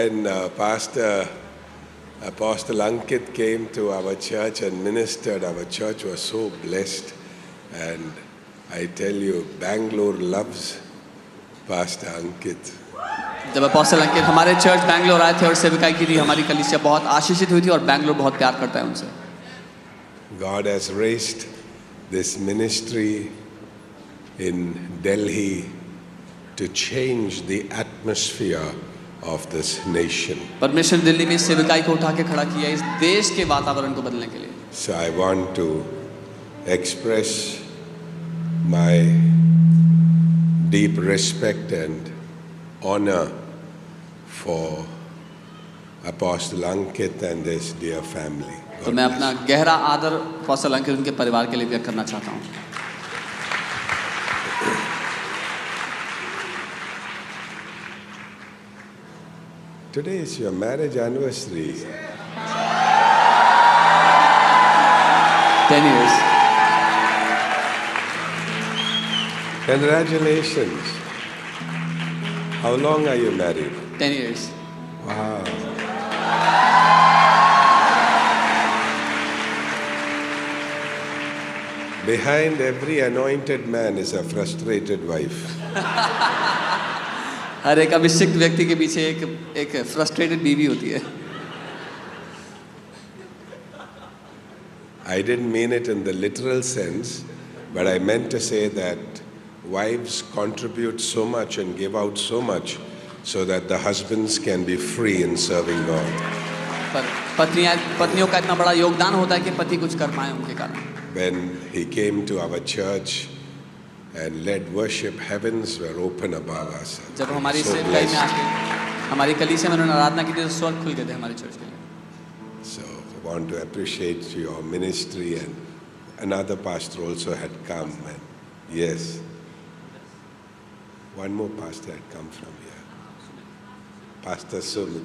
When Pastor Apostle Ankit came to our church and ministered, our church was so blessed. And I tell you, Bangalore loves Pastor Ankit. जब apostle अंकित हमारे church Bangalore आए थे और सेवकाई की थी, हमारी कलीसिया बहुत आशीषित हुई थी और बैंगलोर बहुत प्यार करता है उनसे. God has raised this ministry in Delhi to change the atmosphere of this nation. परमेश्वर ने दिल्ली में इस सेवकाई को उठा के खड़ा किया इस देश के वातावरण को बदलने के लिए. So I want to express my deep respect and honor for Apostle Ankit and his dear family. तो मैं अपना गहरा आदर अपोस्टल अंकित उनके परिवार के लिए व्यक्त करना चाहता हूँ. Today is your marriage anniversary. 10 years. Congratulations. How long are you married? 10 years. Wow. Behind every anointed man is a frustrated wife. हर एक अभिषिक्त व्यक्ति के पीछे एक फ्रस्ट्रेटेड बीवी होती है. I didn't mean it in the literal sense, but I meant to say that wives contribute so much and give out so much so that the husbands can be free in serving God. पर पत्नियों का इतना बड़ा योगदान होता है कि पति कुछ कर पाए उनके कारण. When he came to our church and led worship, heavens were open above us. जब हमारी So सेवकाई में blessed. आके हमारी कलीसिया में उन्होंने आराधना की थी तो स्वर्ग खुल गए थे हमारे चर्च के लिए. So I want to appreciate your ministry, and another pastor also had come. And yes, one more pastor had come from here. Pastor Sumit.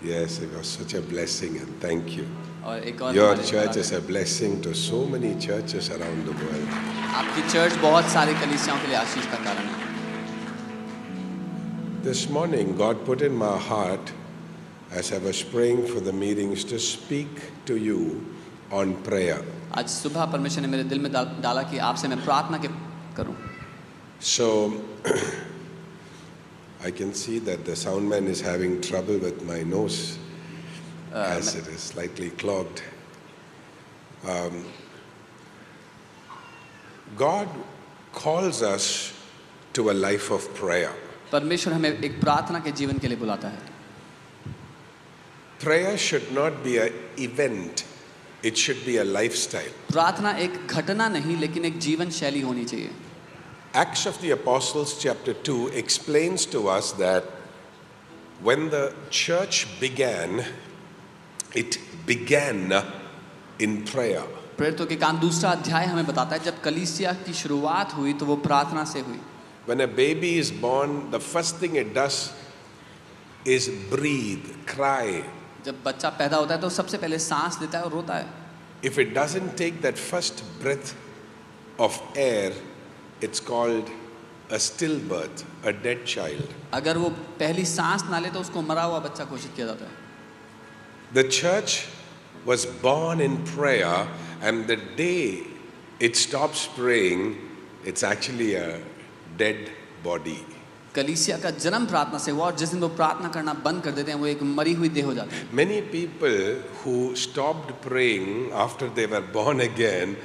Yes, it was such a blessing, and thank you. और एक और Your हमारे church परिवार is a blessing to so many churches around the world. आपकी church बहुत सारी कलीसियाओं के लिए आशीष का कारण है. This morning, God put in my heart, as I was praying for the meetings, to speak to you on prayer. आज सुबह परमेश्वर ने मेरे दिल में डाला कि आपसे मैं प्रार्थना के करूं. So, I can see that the sound man is having trouble with my nose as it is slightly clogged. God calls us to a life of prayer. परमेश्वर हमें एक प्रार्थना के जीवन के लिए बुलाता है. Prayer should not be an event, it should be a lifestyle. प्रार्थना एक घटना नहीं लेकिन एक जीवन शैली होनी चाहिए. Acts of the Apostles chapter 2 explains to us that when the church began, it began in prayer. प्रेरितों के काम दूसरा अध्याय हमें बताता है जब कलीसिया की शुरुआत हुई तो वो प्रार्थना से हुई. When a baby is born, the first thing it does is breathe, cry. जब बच्चा पैदा होता है तो सबसे पहले सांस लेता है और रोता है. If it doesn't take that first breath of air, it's called a stillbirth, a dead child. अगर वो पहली सांस ना ले तो उसको मरा हुआ बच्चा घोषित किया जाता है. The church was born in prayer, and the day it stops praying, it's actually a dead body. कलीसिया का जन्म प्रार्थना से हुआ और जिस दिन वो प्रार्थना करना बंद कर देते हैं वो एक मरी हुई देह हो जाती है. Many people who stopped praying after they were born again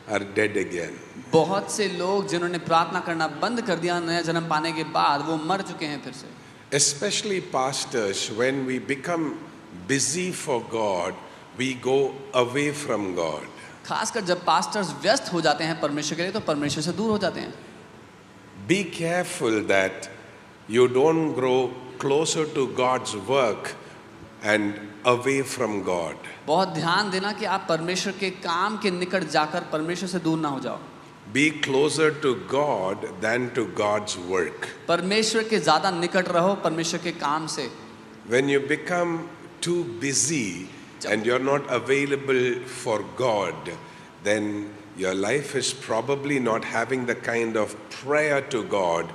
are dead again. बहुत से लोग जिन्होंने प्रार्थना करना बंद कर दिया नया जन्म पाने के बाद वो मर चुके हैं फिर से. Especially pastors, when we become busy for God, we go away from God. खासकर जब पास्टर्स व्यस्त हो जाते हैं परमेश्वर के लिए तो परमेश्वर से दूर हो जाते हैं. Be careful that you don't grow closer to God's work and away from God. बहुत ध्यान देना कि आप परमेश्वर के काम के निकट जाकर परमेश्वर से दूर ना हो जाओ. Be closer to God than to God's work. परमेश्वर के ज़्यादा निकट रहो परमेश्वर के काम से. When you become too busy and you're not available for God, then your life is probably not having the kind of prayer to God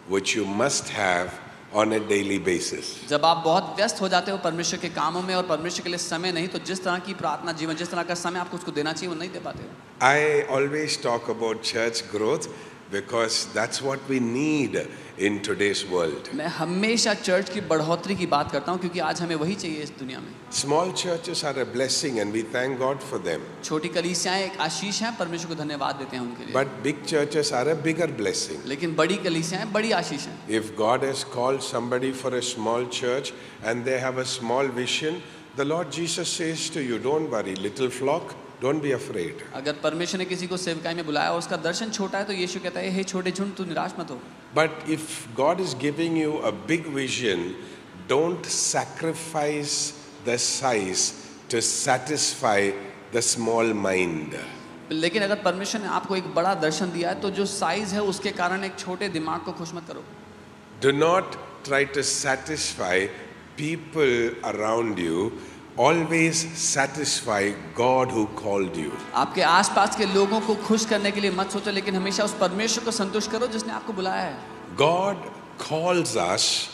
which you must have on a daily basis. जब आप बहुत व्यस्त हो जाते हो परमेश्वर के कामों में और परमेश्वर के लिए समय नहीं, तो जिस तरह की प्रार्थना जीवन, जिस तरह का समय आपको उसको देना चाहिए, वो नहीं दे पाते हो। I always talk about church growth because that's what we need in today's world. मैं हमेशा चर्च की बढ़ोतरी की बात करता हूँ, क्योंकि आज हमें वही चाहिए इस दुनिया में। Small churches are a blessing and we thank God for them. छोटी कलीसियाएं एक आशीष हैं, परमेश्वर को धन्यवाद देते हैं उनके लिए। But big churches are a bigger blessing. लेकिन बड़ी कलीसियाएं बड़ी आशीष हैं। If God has called somebody for a small church and they have a small vision, the Lord Jesus says to you, don't worry, little flock, don't be afraid. अगर परमेश्वर ने किसी को सेवकाई में बुलाया और उसका दर्शन छोटा है, तो यीशु कहता है, हे छोटे झुंड, तू निराश मत हो। But if God is giving you a big vision, don't sacrifice the size to satisfy the small mind. लेकिन अगर परमेश्वर ने आपको एक बड़ा दर्शन दिया है, तो जो साइज है उसके कारण एक छोटे दिमाग को खुश मत करो। Do not try to satisfy people around you. Always satisfy God who called you. आपके आसपास के लोगों को खुश करने के लिए मत सोचो, लेकिन हमेशा उस परमेश्वर को संतुष्ट करो जिसने आपको बुलाया है। God calls us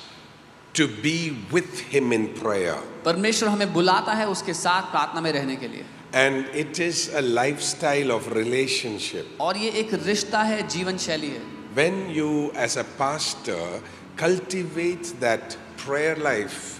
to be with Him in prayer. परमेश्वर हमें बुलाता है उसके साथ प्रार्थना में रहने के लिए। And it is a lifestyle of relationship. और ये एक रिश्ता है, जीवन शैली है। When you as a pastor cultivate that prayer life,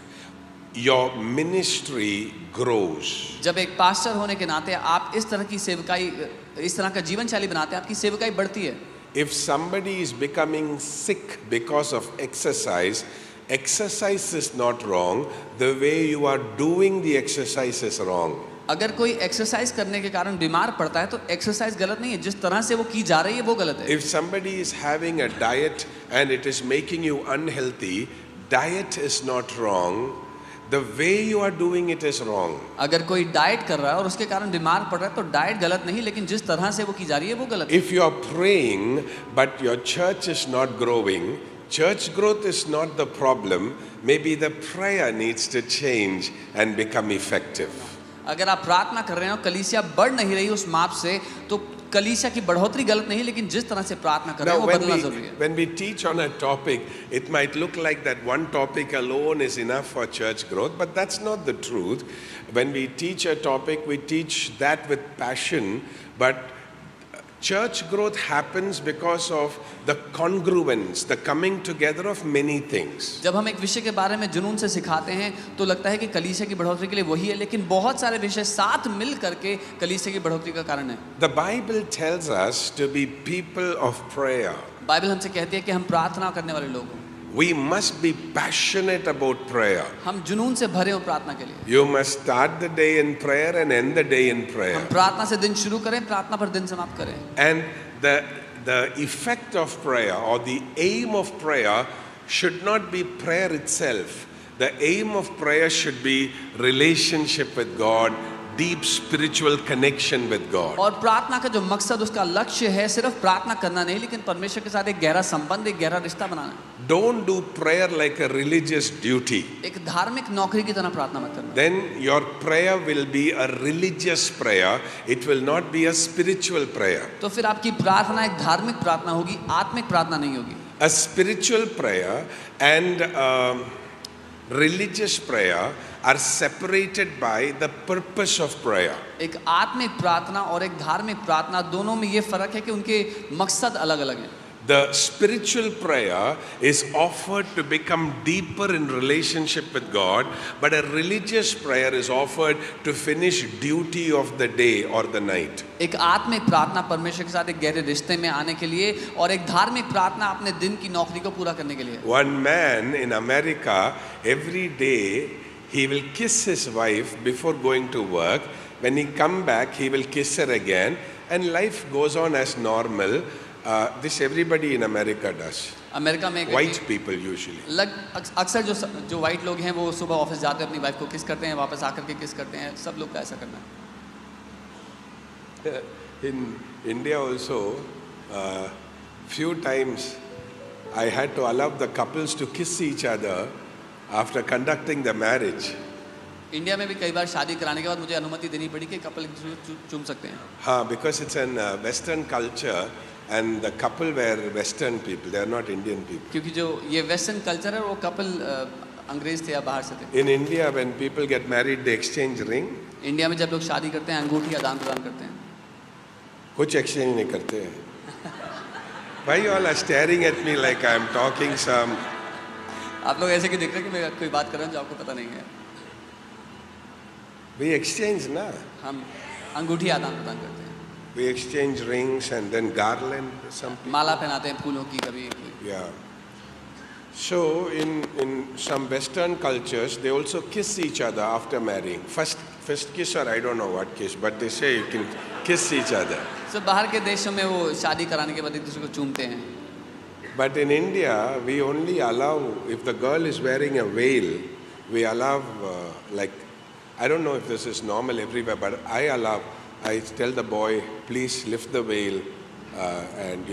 your ministry grows. जब एक पास्टर होने के नाते आप इस तरह की सेवकाई, इस तरह का जीवन शैली बनाते हैं, आपकी सेवकाई बढ़ती है। If somebody is becoming sick because of exercise, exercise is not wrong. The way you are doing the exercise is wrong. अगर कोई एक्सरसाइज करने के कारण बीमार पड़ता है, तो एक्सरसाइज गलत नहीं है, जिस तरह से वो की जा रही है वो गलत है। If somebody is having a diet and it is making you unhealthy, diet is not wrong. The way you are doing it is wrong. अगर कोई डाइट कर रहा है और उसके कारण बीमार पड़ रहा है, तो डाइट गलत नहीं, लेकिन जिस तरह से वो की जा रही है वो गलत है। If you are praying but your church is not growing, church growth is not the problem. Maybe the prayer needs to change and become effective. अगर आप प्रार्थना कर रहे हो, कलीसिया बढ़ नहीं रही उस माप से, तो कलीसिया की बढ़ोतरी गलत नहीं, लेकिन जिस तरह से प्रार्थना कर रहे हो वो बदलना जरूरी है। When we teach on a topic, it might look like that one topic alone is enough for church growth, but that's not the truth. When we teach a topic, we teach that with passion, but church growth happens because of the congruence, the coming together of many things. जब हम एक विषय के बारे में जुनून से सिखाते हैं, तो लगता है कि कलीसिया की बढ़ोतरी के लिए वही है, लेकिन बहुत सारे विषय साथ मिल करके कलीसिया की बढ़ोतरी का कारण है। The Bible tells us to be people of prayer. Bible हमसे कहती है कि हम प्रार्थना करने वाले लोग हैं। We must be passionate about prayer. हम जुनून से भरे हो प्रार्थना के लिए। You must start the day in prayer and end the day in prayer. हम प्रार्थना से दिन शुरू करें, प्रार्थना पर दिन समाप्त करें। And the effect of prayer or the aim of prayer should not be prayer itself. The aim of prayer should be relationship with God, deep spiritual connection with God. और प्रार्थना का जो मकसद, उसका लक्ष्य है सिर्फ प्रार्थना करना नहीं, लेकिन परमेश्वर के साथ एक गहरा संबंध, एक गहरा रिश्ता बनाना। Don't do prayer like a religious duty. एक धार्मिक नौकरी की तरह प्रार्थना मत करना। Then your prayer will be a religious prayer. It will not be a spiritual prayer. तो फिर आपकी प्रार्थना एक धार्मिक प्रार्थना होगी, आत्मिक प्रार्थना नहीं होगी। A spiritual prayer and religious prayer are separated by the purpose of prayer. एक आत्मिक प्रार्थना और एक धार्मिक प्रार्थना, दोनों में ये फर्क है कि उनके मकसद अलग-अलग हैं। The spiritual prayer is offered to become deeper in relationship with God, but a religious prayer is offered to finish duty of the day or the night. एक आत्मिक प्रार्थना परमेश्वर के साथ एक गहरे रिश्ते में आने के लिए, और एक धार्मिक प्रार्थना अपने दिन की नौकरी को पूरा करने के लिए। One man in America, every day he will kiss his wife before going to work. When he come back, he will kiss her again, and life goes on as normal. This everybody in America does. America में White people usually. अक्सर जो white लोग हैं वो सुबह office जाते हैं, अपनी वाइफ को किस करते हैं, वापस आकर के किस करते हैं, सब लोग का ऐसा करना है। In India also, few times I had to allow the couples to kiss each other after conducting the marriage. India में भी कई बार शादी कराने के बाद मुझे अनुमति देनी पड़ी कि कपल चूम सकते हैं। हाँ, because it's an Western culture. and the couple were Western people, they are not Indian people. क्योंकि जो ये वेस्टर्न कल्चर है वो कपल अंग्रेज थे या बाहर से थे। In India, when people get married, they exchange ring. India में जब लोग शादी करते हैं अंगूठी आदान प्रदान करते हैं। कुछ exchange नहीं करते हैं. Why you all are staring at me like I am talking some? आप लोग ऐसे क्यों देख रहे हैं कि मैं कोई बात कर रहा हूँ जो आपको पता नहीं है? We exchange, na? हम अंगूठी आदान प्रदान करते हैं। We exchange rings and then garland. Some people. माला पहनाते हैं फूलों की कभी। Yeah. So in some Western cultures, they also kiss each other after marrying. First kiss, or I don't know what kiss, but they say you can kiss each other. So बाहर के देशों में वो शादी कराने के बाद एक दूसरे को चूमते हैं। But in India, we only allow, if the girl is wearing a veil, we allow, like, I don't know if this is normal everywhere, but I tell the boy, please lift the veil, and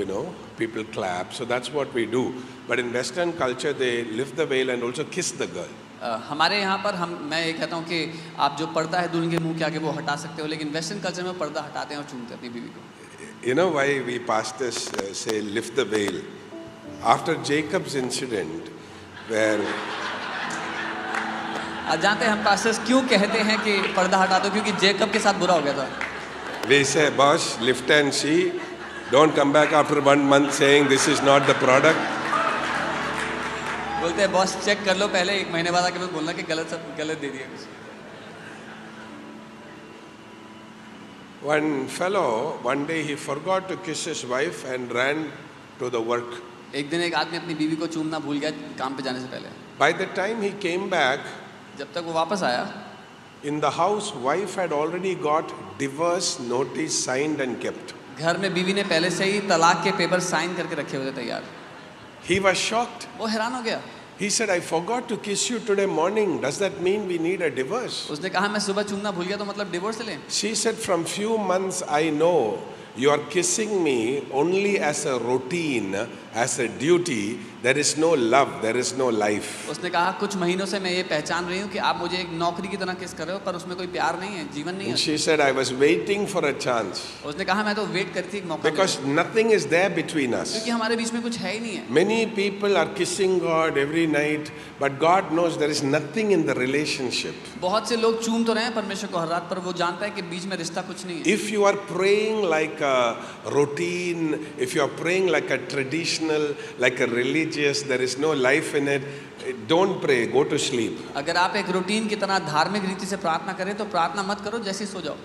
people clap. So that's what we do. But in Western culture, they lift the veil and also kiss the girl. हमारे यहाँ पर मैं ये कहता हूँ कि आप जो पर्दा है दुल्हन के मुंह के आगे वो हटा सकते हो, लेकिन वेस्टर्न कल्चर में पर्दा हटाते हैं और चूमते हैं अपनी बीवी को। You know why we pastors say lift the veil? After Jacob's incident, where जानते हैं हम पास्टर्स क्यों कहते हैं कि पर्दा हटा दो, क्योंकि जेकब के साथ बुरा हो गया था। we say, boss, lift and see. Don't come back after 1 month saying this is not the product. बोलते हैं बॉस चेक कर लो पहले, 1 महीने बाद आके बस बोलना कि गलत दे दिया कुछ। One fellow, one day he forgot to kiss his wife and ran to the work. एक दिन एक आदमी अपनी बीवी को चूमना भूल गया काम पे जाने से पहले। By the time he came back, जब तक वो वापस आया, in the house, wife had already got divorce notice signed and kept. घर में बीवी ने पहले से ही तलाक के पेपर साइन करके रखे हुए थे तैयार। He was shocked. वो हैरान हो गया। He said, I forgot to kiss you today morning. Does that mean we need a divorce? उसने कहा मैं सुबह चूमना भूल गया तो मतलब डिवोर्स ले लें। She said, from few months I know you are kissing me only as a routine, as a duty. There is no love, there is no life. उसने कहा कुछ महीनों से मैं ये पहचान रही हूँ कि आप मुझे एक नौकरी की तरह किस कर रहे हो, पर उसमें कोई प्यार नहीं है, जीवन नहीं है। And she said, I was waiting for a chance. उसने कहा मैं तो वेट करती एक मौका। Because nothing is there between us. क्योंकि हमारे बीच में कुछ है ही नहीं है। Many people are kissing God every night, but God knows there is nothing in the relationship. बहुत से लोग चूम तो रहे हैं परमेश्वर को हर रात, पर वो जानता है कि बीच में रिश्ता कुछ नहीं है। If you are praying like a routine, if you are praying like a traditional, like a religious, there is no life in it, don't pray, go to sleep. अगर आप एक रूटीन की तरह धार्मिक रीति से प्रार्थना करें तो प्रार्थना मत करो, जैसे ही सो जाओ।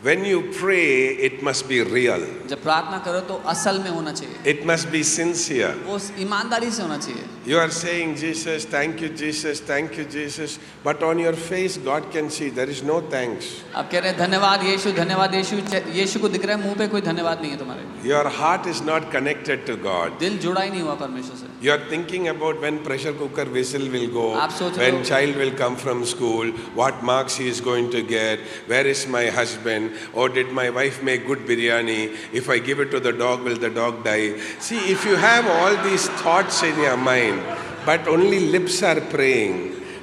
When you pray, it must be real. जब प्रार्थना करो तो असल में होना चाहिए। It must be sincere. वो ईमानदारी से होना चाहिए। You are saying, Jesus, thank you, Jesus, thank you, Jesus, but on your face, God can see there is no thanks. आप कह रहे हैं धन्यवाद यीशु, धन्यवाद यीशु, यीशु को दिख रहा है, मुंह पे कोई धन्यवाद नहीं है तुम्हारे। Your heart is not connected to God. दिल जुड़ा ही नहीं हुआ परमेश्वर से। You are thinking about when pressure cooker whistle will go, आप सोच रहे when हो- child will come from school, what marks he is going to get, where is my husband, or did my wife make good biryani, if I give it to the dog, will the dog die? See, if you have all these thoughts in your mind, but only lips are praying,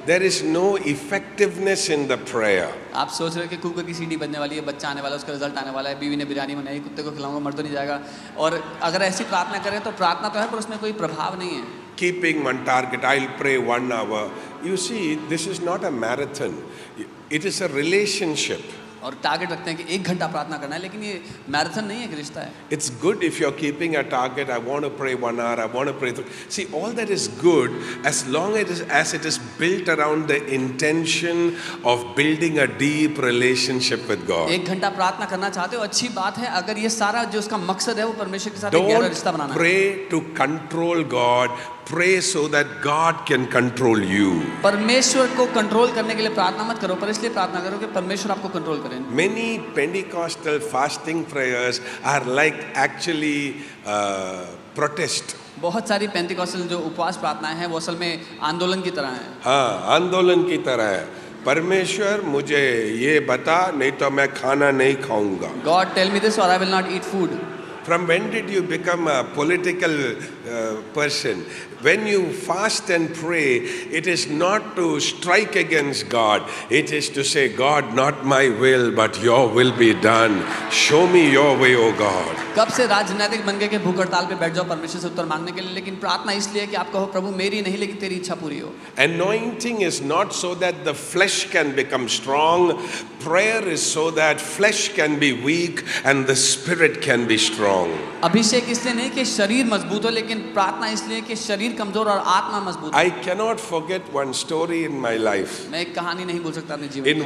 there is no effectiveness in the prayer. आप सोच रहे हो कि cooker की सीढ़ी बनने वाली है, बच्चा आने वाला है, उसका रिजल्ट आने वाला है, बीवी ने बिरयानी बनाई, कुत्ते को खिलाऊंगा मर तो नहीं जाएगा। और अगर ऐसी प्रार्थना करें तो प्रार्थना तो है पर उसमें कोई प्रभाव नहीं है। Keeping one target, I'll pray 1 hour. You see, this is not a marathon. It is a relationship. और टारगेट रखते हैं कि 1 घंटा प्रार्थना करना है, लेकिन ये मैराथन नहीं है, एक रिश्ता है। It's good if you're keeping a target. I want to pray 1 hour. I want to pray. See, all that is good as long as it is built around the intention of building a deep relationship with God. 1 घंटा प्रार्थना करना चाहते हो, अच्छी बात है, अगर ये सारा जो उसका मकसद है वो परमेश्वर के साथ एक गहरा रिश्ता Don't बनाना है। pray to control God. Pray so that God can control you. परमेश्वर को कंट्रोल करने के लिए प्रार्थना मत करो, पर इसलिए प्रार्थना करो कि परमेश्वर आपको कंट्रोल करें। Many Pentecostal fasting prayers are like actually protest. बहुत सारी पेंटिकॉस्टल जो उपवास प्रार्थनाएं हैं वो असल में आंदोलन की तरह हैं। हाँ, आंदोलन की तरह है। परमेश्वर मुझे ये बता, नहीं तो मैं खाना नहीं खाऊंगा। God tell me this or I will not eat food. From when did you become a political person? When you fast and pray, it is not to strike against God. It is to say, God, not my will, but your will be done. Show me your way, O God. कब से राजनीतिक बन गए कि भूख हड़ताल पे बैठ जाओ परमेश्वर से उत्तर मांगने के लिए, लेकिन प्रार्थना इसलिए कि आप कहो प्रभु मेरी नहीं लेकिन तेरी इच्छा पूरी हो. Anointing is not so that the flesh can become strong. Prayer is so that flesh can be weak and the spirit can be strong. अभिषेक इसलिए नहीं कि शरीर मजबूत हो, लेकिन प्रार्थना इसलिए कि शरीर कमजोर और आत्मा मजबूत हो. I cannot forget one story in my life. मैं एक कहानी नहीं भूल सकता अपने जीवन In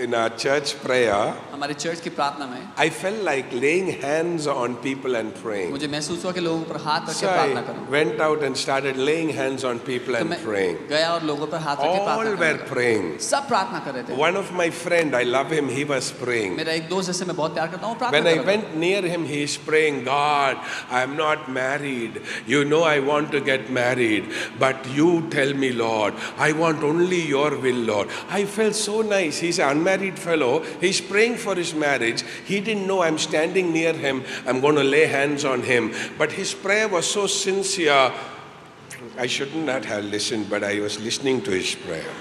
in our church prayer, हमारे चर्च की प्रार्थना में I felt like laying hands on people and praying. मुझे महसूस हुआ कि लोगों पर हाथ रख So के प्रार्थना I करूं. went out and started laying hands on people तो and मैं praying. गया और लोगों पर हाथ रख के All प्रार्थना were करूं. praying. सब प्रार्थना कर रहे थे. One of my friend, I love him, he was praying. मेरा एक दोस्त जिससे मैं बहुत प्यार करता हूँ प्रार्थना When कर I रहा था. went near him, he is praying, God, I am not married. You know I want to get married. But you tell me, Lord, I want only your will, Lord. I felt so nice. He's an unmarried fellow. He's praying for his marriage. He didn't know I'm standing near him. I'm going to lay hands on him. But his prayer was so sincere. I shouldn't not have listened, but I was listening to his prayer.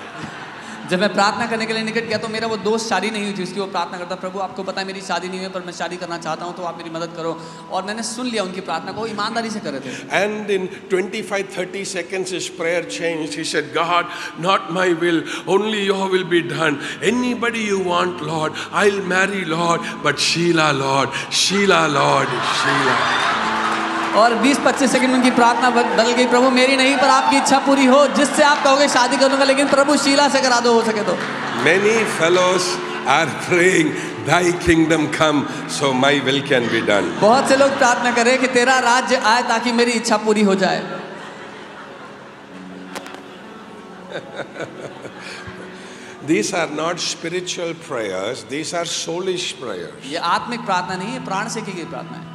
जब मैं प्रार्थना करने के लिए निकट गया तो मेरा वो दोस्त शादी नहीं हुई थी, उसकी वो प्रार्थना करता, प्रभु आपको पता है मेरी शादी नहीं हुई पर मैं शादी करना चाहता हूँ तो आप मेरी मदद करो. और मैंने सुन लिया उनकी प्रार्थना को, ईमानदारी से कर रहे थे. And in 25-30 seconds his prayer changed. He said, God, not my will, only your will be done. Anybody you want, Lord, I'll marry, Lord, but Sheila, Lord, Sheila, Lord, Sheila. और 20-25 सेकंड में उनकी प्रार्थना बदल गई, प्रभु मेरी नहीं पर आपकी इच्छा पूरी हो, जिससे आप कहोगे शादी करूंगा, लेकिन प्रभु शीला से करा दो हो सके तो. Many fellows are praying, thy kingdom come, so my will can be done. बहुत से लोग प्रार्थना करें कि तेरा राज्य आए ताकि मेरी इच्छा पूरी हो जाए. These are not spiritual prayers, these are soulish prayers. ये आत्मिक प्रार्थना नहीं है, प्राण से की गई प्रार्थना है.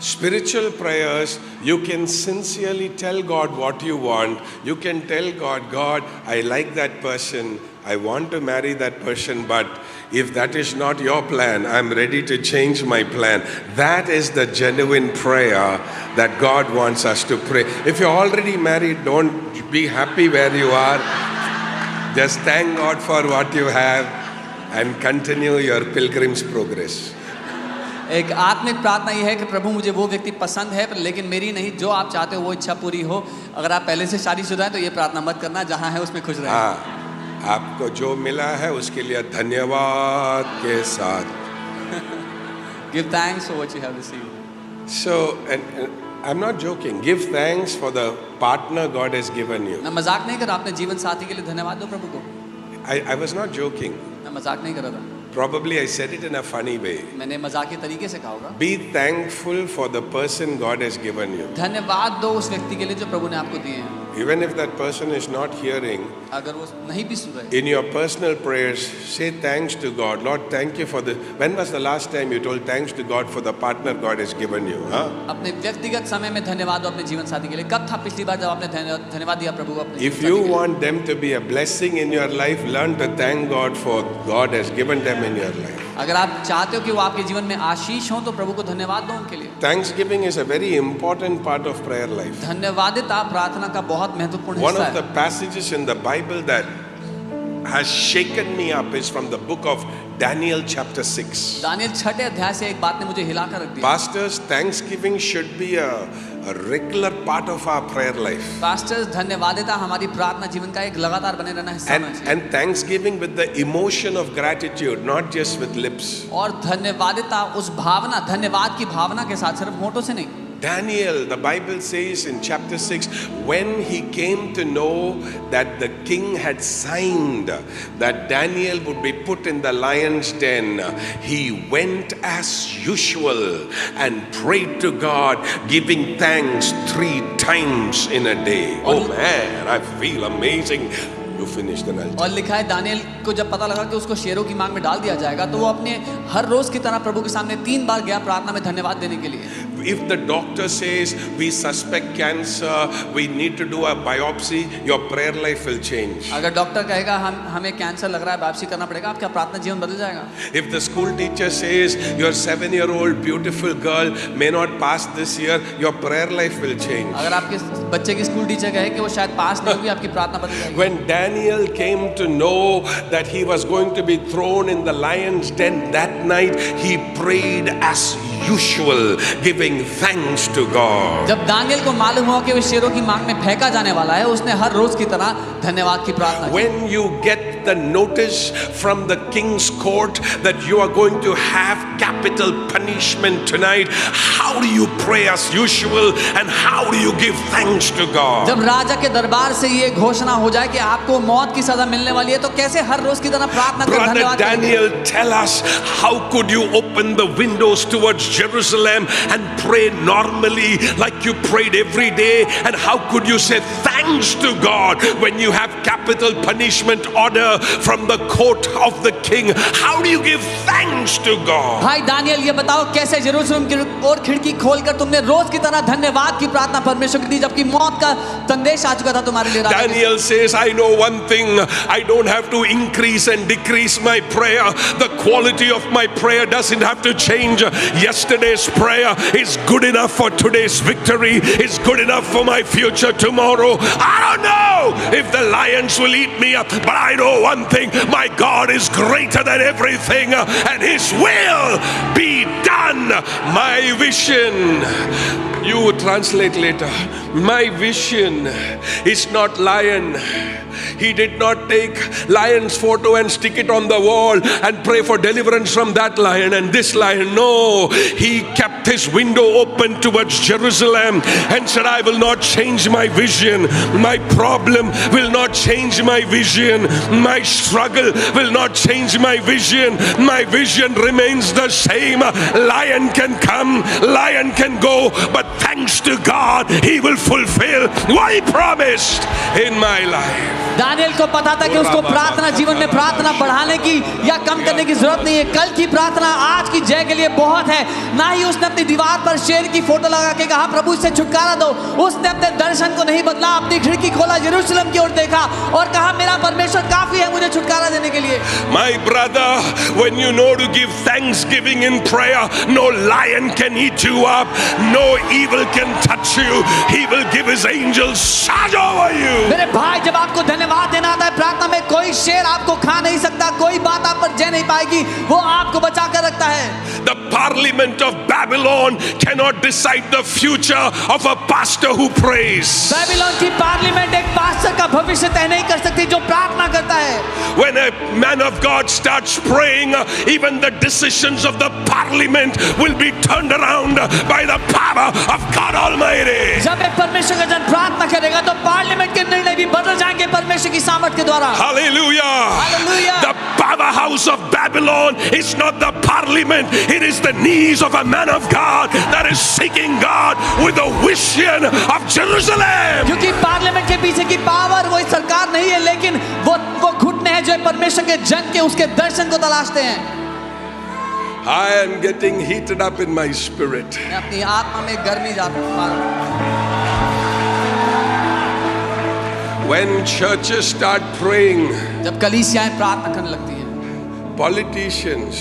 Spiritual prayers, you can sincerely tell God what you want. You can tell God, God, I like that person. I want to marry that person, but if that is not your plan, I'm ready to change my plan. That is the genuine prayer that God wants us to pray. If you're already married, don't be happy where you are. Just thank God for what you have and continue your pilgrim's progress. एक आत्मिक प्रार्थना ये है कि प्रभु मुझे वो व्यक्ति पसंद है पर लेकिन मेरी नहीं, जो आप चाहते हो वो इच्छा पूरी हो. अगर आप पहले से शादीशुदा हैं तो ये प्रार्थना मत करना, जहाँ है उसमें खुश रहें. हाँ, आपको जो मिला है उसके लिए धन्यवाद के साथ. Give thanks for what you have received. So, and I'm not joking. Give thanks for the partner God has given you. मैं मजाक नहीं कर रहा, अपने जीवन साथी के लिए धन्यवाद दो प्रभु को. I was not joking. मैं मजाक नहीं कर रहा था. Probably I said it in a funny way. मैंने मजाक के तरीके से कहा होगा. Be thankful for the person God has given you. धन्यवाद दो उस व्यक्ति के लिए जो प्रभु ने आपको दिए हैं. Even if that person is not hearing, अगर वो नहीं भी सुन रहे, in your personal prayers, say thanks to God. Lord, thank you for the. When was the last time you told thanks to God for the partner God has given you? Huh? अपने व्यक्तिगत समय में धन्यवाद दो अपने जीवन साथी के लिए. कब था पिछली बार जब आपने धन्यवाद दिया प्रभु को अपने If you want them to be a blessing in your life, learn to thank God for God has given them in your life. अगर आप चाहते हो कि वो आपके जीवन में आशीष हो तो प्रभु को धन्यवाद दो उनके लिए. Thanksgiving is a very important part of prayer life. धन्यवादिता प्रार्थना का बहुत महत्वपूर्ण One हिस्सा of the है. passages in the Bible that has shaken me up is from the book of Daniel chapter 6. Daniel 6 अध्याय से एक बात ने मुझे हिलाकर रख दिया. Pastors, Thanksgiving should be a regular part of our prayer life. Pastors, धन्यवादिता हमारी प्रार्थना जीवन का एक लगातार बने रहना हिस्सा होना चाहिए. And Thanksgiving with the emotion of gratitude, not just with lips. और धन्यवादिता उस भावना, धन्यवाद की भावना के साथ, सिर्फ होठों से नहीं. Daniel, the Bible says in chapter 6, when he came to know that the king had signed that Daniel would be put in the lion's den, he went as usual and prayed to God, giving thanks 3 times in a day. Oh man, I feel amazing. You finished the night. और लिखा है Daniel को जब पता लगा कि उसको शेरों की मांग में डाल दिया जाएगा तो वो अपने हर रोज की तरह प्रभु के सामने 3 बार गया प्रार्थना में धन्यवाद देने के लिए. if the doctor says we suspect cancer, we need to do a biopsy, your prayer life will change. अगर डॉक्टर कहेगा हमें कैंसर लग रहा है, बायोप्सी करना पड़ेगा, आपका प्रार्थना जीवन बदल जाएगा. If the school teacher says your 7-year-old beautiful girl may not pass this year, your prayer life will change. अगर आपके बच्चे की स्कूल टीचर कहे कि वो शायद पास नहीं होगी, आपकी प्रार्थना बदल जाएगी. When Daniel came to know that he was going to be thrown in the lion's den that night, he prayed as usual, giving thanks to God. जब दानियल को मालूम हुआ कि वो शेरों की मांग में फेंका जाने वाला है, उसने हर रोज की तरह धन्यवाद की प्रार्थना की. When you get the notice from the king's court that you are going to have capital punishment tonight, how do you pray as usual and how do you give thanks to God? जब राजा के दरबार से ये घोषणा हो जाए कि आपको मौत की सजा मिलने वाली है, तो कैसे हर रोज की तरह प्रार्थना कर Brother धन्यवाद Daniel, tell us, how could you open the windows towards Jerusalem and pray normally like you prayed every day? And how could you say thanks to God when you have capital punishment order from the court of the king? How do you give thanks to God? भाई Daniel, ये बताओ कैसे यरूशलेम की ओर खिड़की खोलकर तुमने रोज की तरह धन्यवाद की प्रार्थना परमेश्वर की दी, जबकि मौत का संदेश आ चुका था तुम्हारे लिए. Daniel says, I know one thing, I don't have to increase and decrease my prayer. The quality of my prayer doesn't have to change. Yesterday's prayer is good enough for today's victory, is good enough for my future tomorrow. I don't know if the lions will eat me up, but I know one thing, my God is greater than everything and His will be done. My vision, you translate later, my vision is not lion. He did not take lion's photo and stick it on the wall and pray for deliverance from that lion and this lion. No, he kept his window open towards Jerusalem and said, I will not change my vision. My problem will not change my vision. My struggle will not change my vision. My vision remains the same. Lion can come, lion can go, but thanks to God, He will fulfill what He promised in my life. Daniel को पता था कि उसको प्रार्थना जीवन में प्रार्थना बढ़ाने की या कम करने की जरूरत नहीं है. कल की प्रार्थना आज की जय के लिए बहुत है. ना ही उसने अपनी दीवार पर शेर की फोटो लगा के कहा प्रभु इससे छुटकारा दो. उसने अपने दर्शन को नहीं बदला, अपनी खिड़की खोला, यरूशलेम की ओर देखा और कहा मेरा परमेश्वर काफी है मुझे छुटकारा देने के लिए. My brother, when you know to give thanksgiving in prayer, no lion can eat you up, no evil can touch you. He will give His angels charge over you. मेरे भाई, जब आपको धन्यवाद देना आता है प्रार्थना में, कोई शेर आपको खा नहीं सकता, कोई बात आप पर जय नहीं पाएगी, वो आपको बचा कर रखता है. The parliament of Babylon cannot decide the future of a pastor who prays. Babylon की पार्लियामेंट एक पास्टर का भविष्य तय नहीं कर सकती जो प्रार्थना करता है. When a man of God starts praying, even the decisions of the parliament will be turned around by the power of God Almighty. जब एक परमेश्वर का जन प्रार्थना करेगा तो पार्लियामेंट के निर्णय भी बदल जाएंगे परमेश्वर की सामर्थ के द्वारा. Hallelujah. Hallelujah. The powerhouse of Babylon is not the parliament, it is the knees of a man of God that is seeking God with the vision of Jerusalem. क्योंकि पार्लियामेंट के पीछे की पावर वो सरकार नहीं है, लेकिन वो घुटने हैं जो परमेश्वर के जन के उसके दर्शन को तलाशते हैं. I am getting heated up in my spirit. मैं अपनी आत्मा में गर्मी जाता हूं. When churches start praying, जब कलीसियाएं प्रार्थना करने लगती हैं, politicians,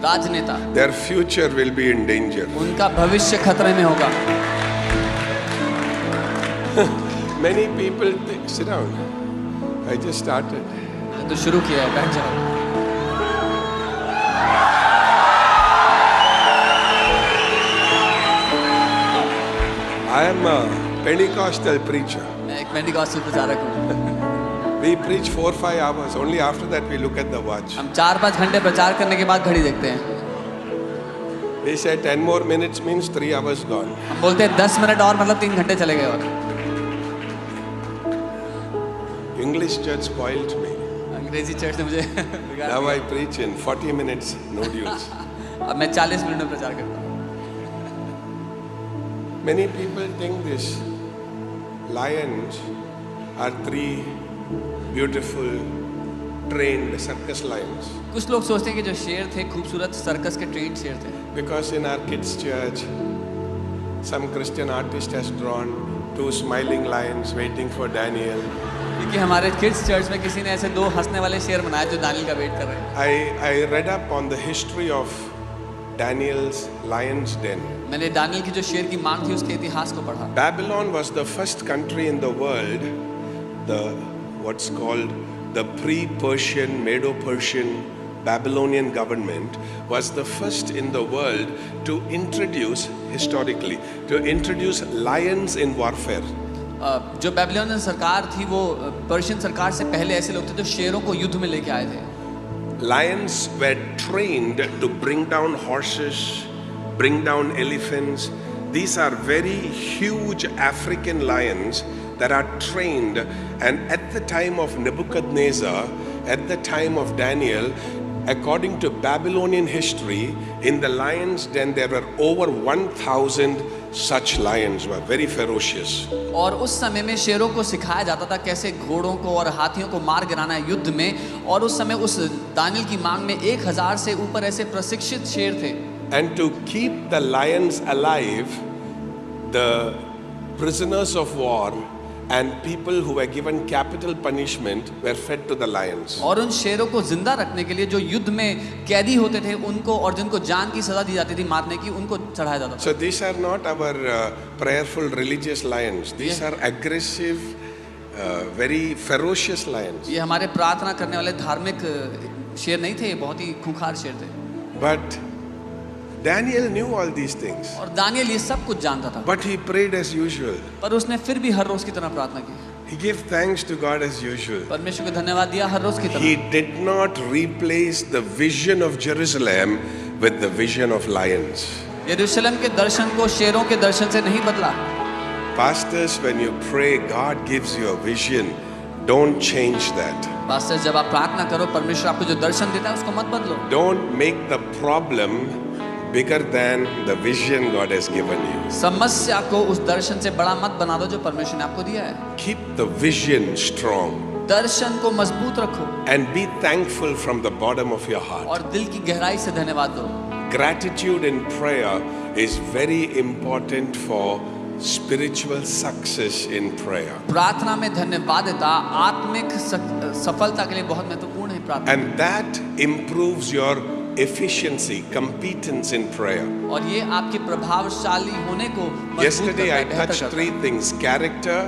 राजनेता, their future will be in danger. उनका भविष्य खतरे में होगा. Many people think, sit down. I just started. तो शुरू किया है, बैठ जाओ. I am a Pentecostal preacher. मैं एक पेंटिकॉस्टल प्रचारक हूँ. We preach 4-5 hours. Only after that we look at the watch. हम 4-5 घंटे प्रचार करने के बाद घड़ी देखते हैं. We say 10 more minutes means 3 hours gone. हम बोलते हैं 10 मिनट और मतलब 3 घंटे चले गए. और English church spoiled me. अंग्रेजी चर्च ने मुझे बिगाड़ Now दिया. I preach in 40 minutes, no dues. अब मैं 40 मिनट में प्रचार करता हूँ. Many people think this lions are 3 beautiful trained circus lions. कुछ लोग सोचते हैं कि जो शेर थे खूबसूरत सर्कस के ट्रेंड शेर थे. Because in our kids' church, some Christian artist has drawn 2 smiling lions waiting for Daniel. क्योंकि हमारे किड्स चर्च में किसी ने ऐसे 2 हंसने वाले शेर बनाए जो दानियल का वेट कर रहे हैं। I read up on the history of Daniel's lion's den. मैंने दानियल की जो शेर की मांग थी उसके इतिहास को पढ़ा। Babylon was the first country in the world, what's called the pre-Persian, Medo-Persian Babylonian government was the first in the world to introduce, historically, to introduce lions in warfare. जो बेबीलोनियन सरकार थी वो पर्शियन सरकार से पहले ऐसे लोग थे जो शेरों को युद्ध में लेके आए थे। Lions were trained to bring down horses, bring down elephants. These are very huge African lions that are trained, and at the time of Nebuchadnezzar, at the time of Daniel, according to Babylonian history, in the lion's den there were over 1,000 such lions were very ferocious. और उस समय में शेरों को सिखाया जाता था कैसे घोड़ों को और हाथियों को मार गिराना है युद्ध में, और उस समय उस दानियल की मांग में 1000 से ऊपर ऐसे प्रशिक्षित शेर थे। And to keep the lions alive, the prisoners of war and people who were given capital punishment were fed to the lions. और उन शेरों को जिंदा रखने के लिए जो युद्ध में कैदी होते थे उनको, और जिनको जान की सजा दी जाती थी मारने की, उनको चढ़ाया जाता था। So these are not our prayerful religious lions. These are aggressive, very ferocious lions. ये हमारे प्रार्थना करने वाले धार्मिक शेर नहीं थे, ये बहुत ही खूंखार शेर थे। But Daniel knew all these things. और दानियल ये सब कुछ जानता था। But he prayed as usual. पर उसने फिर भी हर रोज की तरह प्रार्थना की। He gave thanks to God as usual. परमेश्वर को धन्यवाद दिया हर रोज की तरह। He did not replace the vision of Jerusalem with the vision of lions. यरूशलेम के दर्शन को शेरों के दर्शन से नहीं बदला। Pastors, when you pray, God gives you a vision. Don't change that. Pastor, जब आप प्रार्थना करो परमेश्वर आपको जो दर्शन देता है उसको मत बदलो। Don't make the problem bigger than the vision God has given you. समस्या को उस दर्शन से बड़ा मत बना दो जो परमेश्वर ने आपको दिया है। Keep the vision strong. दर्शन को मजबूत रखो। And be thankful from the bottom of your heart. और दिल की गहराई से धन्यवाद दो। Gratitude in prayer is very important for spiritual success in prayer. प्रार्थना में धन्यवादिता आत्मिक सफलता के लिए बहुत महत्वपूर्ण है प्रार्थना। And that improves your efficiency, competence in prayer. और ये आपके प्रभावशाली होने को मजबूत Yesterday I करता है, touched बेहतर 3 करता things: character,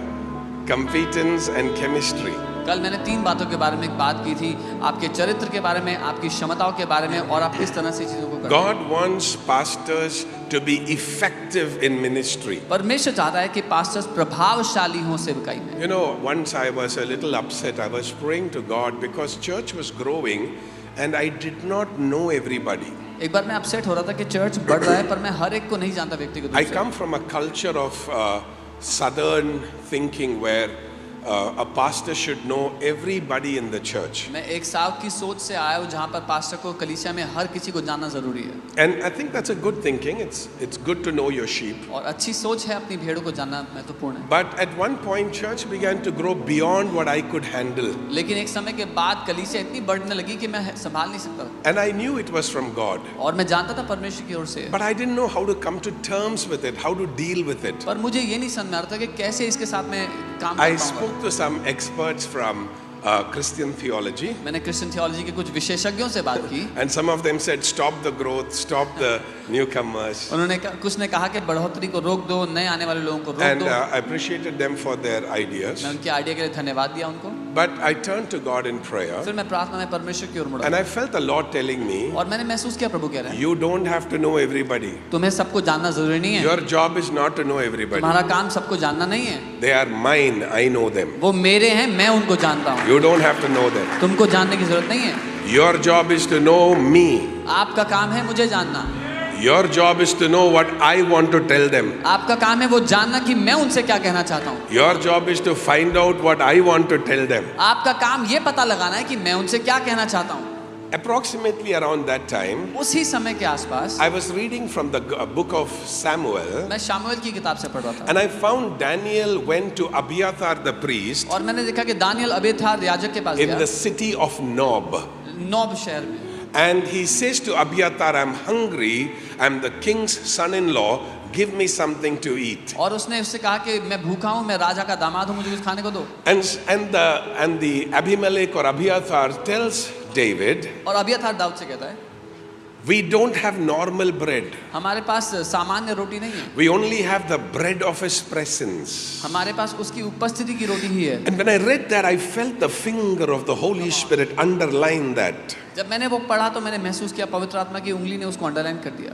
competence and chemistry. है। कल मैंने 3 बातों के बारे में एक बात की थी, आपके चरित्र के बारे में, आपकी क्षमताओं के बारे में, और आप किस तरह से चीजों को करते हैं। God wants pastors to be effective in ministry. परमेश्वर चाहता है कि पास्टर्स प्रभावशाली हों सेवकाई में। You know, once I was a little upset. I was praying to God because church was growing and I did not know everybody. एक बार मैं अपसेट हो रहा था कि चर्च बढ़ रहा है पर मैं हर एक को नहीं जानता व्यक्तिगत I रूप से। come from a culture of southern thinking where a pastor should know everybody in the church. मैं एक साउथ की सोच से आया हूँ जहाँ पर पास्टर को कलीसिया में हर किसी को जानना जरूरी है। And I think that's a good thinking. It's good to know your sheep. और अच्छी सोच है, अपनी भेड़ों को जानना महत्वपूर्ण है। But at one point church began to grow beyond what I could handle. लेकिन एक समय के बाद कलीसिया इतनी बढ़ने लगी कि मैं संभाल नहीं सकता। And I knew it was from God. और मैं जानता था परमेश्वर की ओर से। But I didn't know how to come to terms with it, how to deal with it. पर मुझे ये नहीं समझ में आ रहा था कि कैसे इसके साथ में काम I कर पाऊंगा। spoke to some experts from Christian theology. मैंने क्रिश्चियन थियोलॉजी के कुछ विशेषज्ञों से बात की। And some of them said, stop the growth, stop the newcomers. उन्होंने कुछ ने कहा कि बढ़ोतरी को रोक दो, नए आने वाले लोगों को रोक And दो। I appreciated them for their ideas. मैं उनके आइडिया के लिए धन्यवाद दिया उनको। But I turned to God in prayer. फिर मैं प्रार्थना में परमेश्वर की ओर मुड़ा। And I felt the Lord telling me, और मैंने महसूस किया प्रभु कह रहे हैं, you don't have to know everybody. तुम्हें सबको जानना जरूरी नहीं है। Your job is not to know everybody. तुम्हारा काम सबको जानना नहीं है। They are mine, I know them. वो मेरे हैं, मैं उनको जानता हूँ। You don't have to know them. तुमको जानने की जरूरत नहीं है। Your job is to know me. आपका काम है मुझे जानना। Your job is to know what I want to tell them. आपका काम है वो जानना कि मैं उनसे क्या कहना चाहता हूँ। Your job is to find out what I want to tell them. आपका काम ये पता लगाना है कि मैं उनसे क्या कहना चाहता हूँ। Approximately around that time, उसी समय के आसपास I was reading from the book of Samuel, मैं शामुएल की किताब से पढ़ रहा था। and I found Daniel went to Abiathar the priest और मैंने देखा कि दानियल अबीथार याजक के पास in गया the city of Nob. Nob शहर में। And he says to Abiathar, I'm hungry, I'm the king's son-in-law, give me something to eat. और उसने उससे कहा कि मैं भूखा हूँ, मैं राजा का दामाद हूँ, मुझे कुछ खाने को दो. And the Abimelech or Abiathar tells David, और अबियाथार दाऊद से कहता है, we don't have normal bread. हमारे पास सामान्य रोटी नहीं है. We only have the bread of his presence. हमारे पास उसकी उपस्थिति की रोटी ही है. And when I read that, I felt the finger of the Holy Spirit underline that. जब मैंने वो पढ़ा तो मैंने महसूस किया पवित्र आत्मा की उंगली ने उसको अंडरलाइन कर दिया.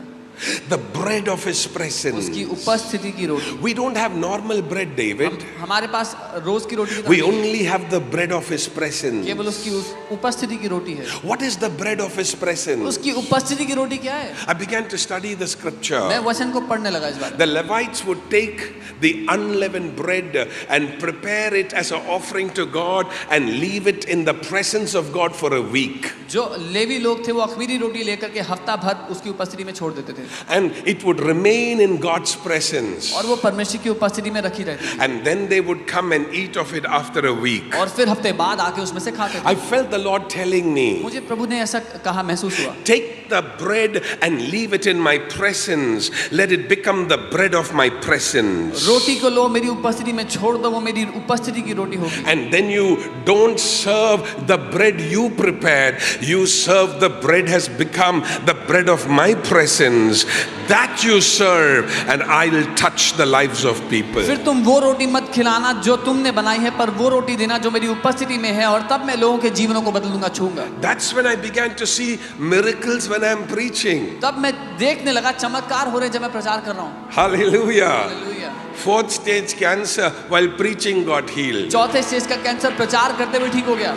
The bread of his presence. उसकी उपस्थिति की रोटी. We don't have normal bread, David. हमारे पास रोज की रोटी We only have the bread of his presence. केवल उसकी उपस्थिति की रोटी है. What is the bread of his presence? उसकी उपस्थिति की रोटी क्या है? I began to study the scripture. मैं वचन को पढ़ने लगा इस बारे में. The Levites would take the unleavened bread and prepare it as an offering to God and leave it in the presence of God for a week. जो levy लोग थे वो अख़मीरी रोटी लेकर के हफ्ता भर उसकी उपस्थिति में छोड़ देते थे. And it would remain in God's presence. और वो परमेश्वर की उपस्थिति में रखी रहती. And then they would come and eat of it after a week. और फिर हफ्ते बाद आके उसमें से खाते थे. I felt the Lord telling me, मुझे प्रभु ने ऐसा कहा महसूस हुआ. take the bread and leave it in my presence. Let it become the bread of my presence. रोटी को लो, मेरी उपस्थिति में छोड़ दो, वो मेरी उपस्थिति की रोटी होगी. And then you don't serve the bread you prepared. You serve the bread has become the bread of my presence. That you serve, and I'll touch the lives of people. फिर तुम वो रोटी मत खिलाना जो तुमने बनाई है, पर वो रोटी देना जो मेरी उपस्थिति में है, और तब मैं लोगों के जीवनों को बदलूंगा, छूंगा. That's when I began to see miracles when I'm preaching. तब मैं देखने लगा चमत्कार हो रहे जब मैं प्रचार कर रहा हूँ. Hallelujah. Hallelujah. 4th stage cancer while preaching got healed. चौथे स्टेज का कैंसर प्रचार करते हुए ठीक हो गया.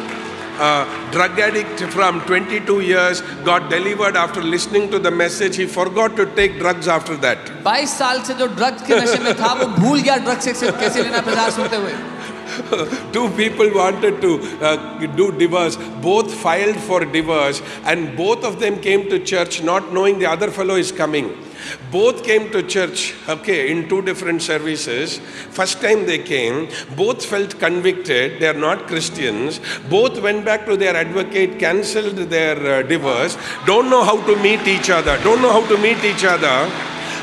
Drug addict from 22 years got delivered after listening to the message. He forgot to take drugs after that. 22 साल से जो ड्रग्स के नशे में था वो भूल गया ड्रग्स से कैसे लेना प्रचार सुनते हुए. 2 people wanted to do divorce. Both filed for divorce, and both of them came to church not knowing the other fellow is coming. Both came to church, okay, in 2 different services. First time they came, both felt convicted. They are not Christians. Both went back to their advocate, cancelled their divorce. Don't know how to meet each other.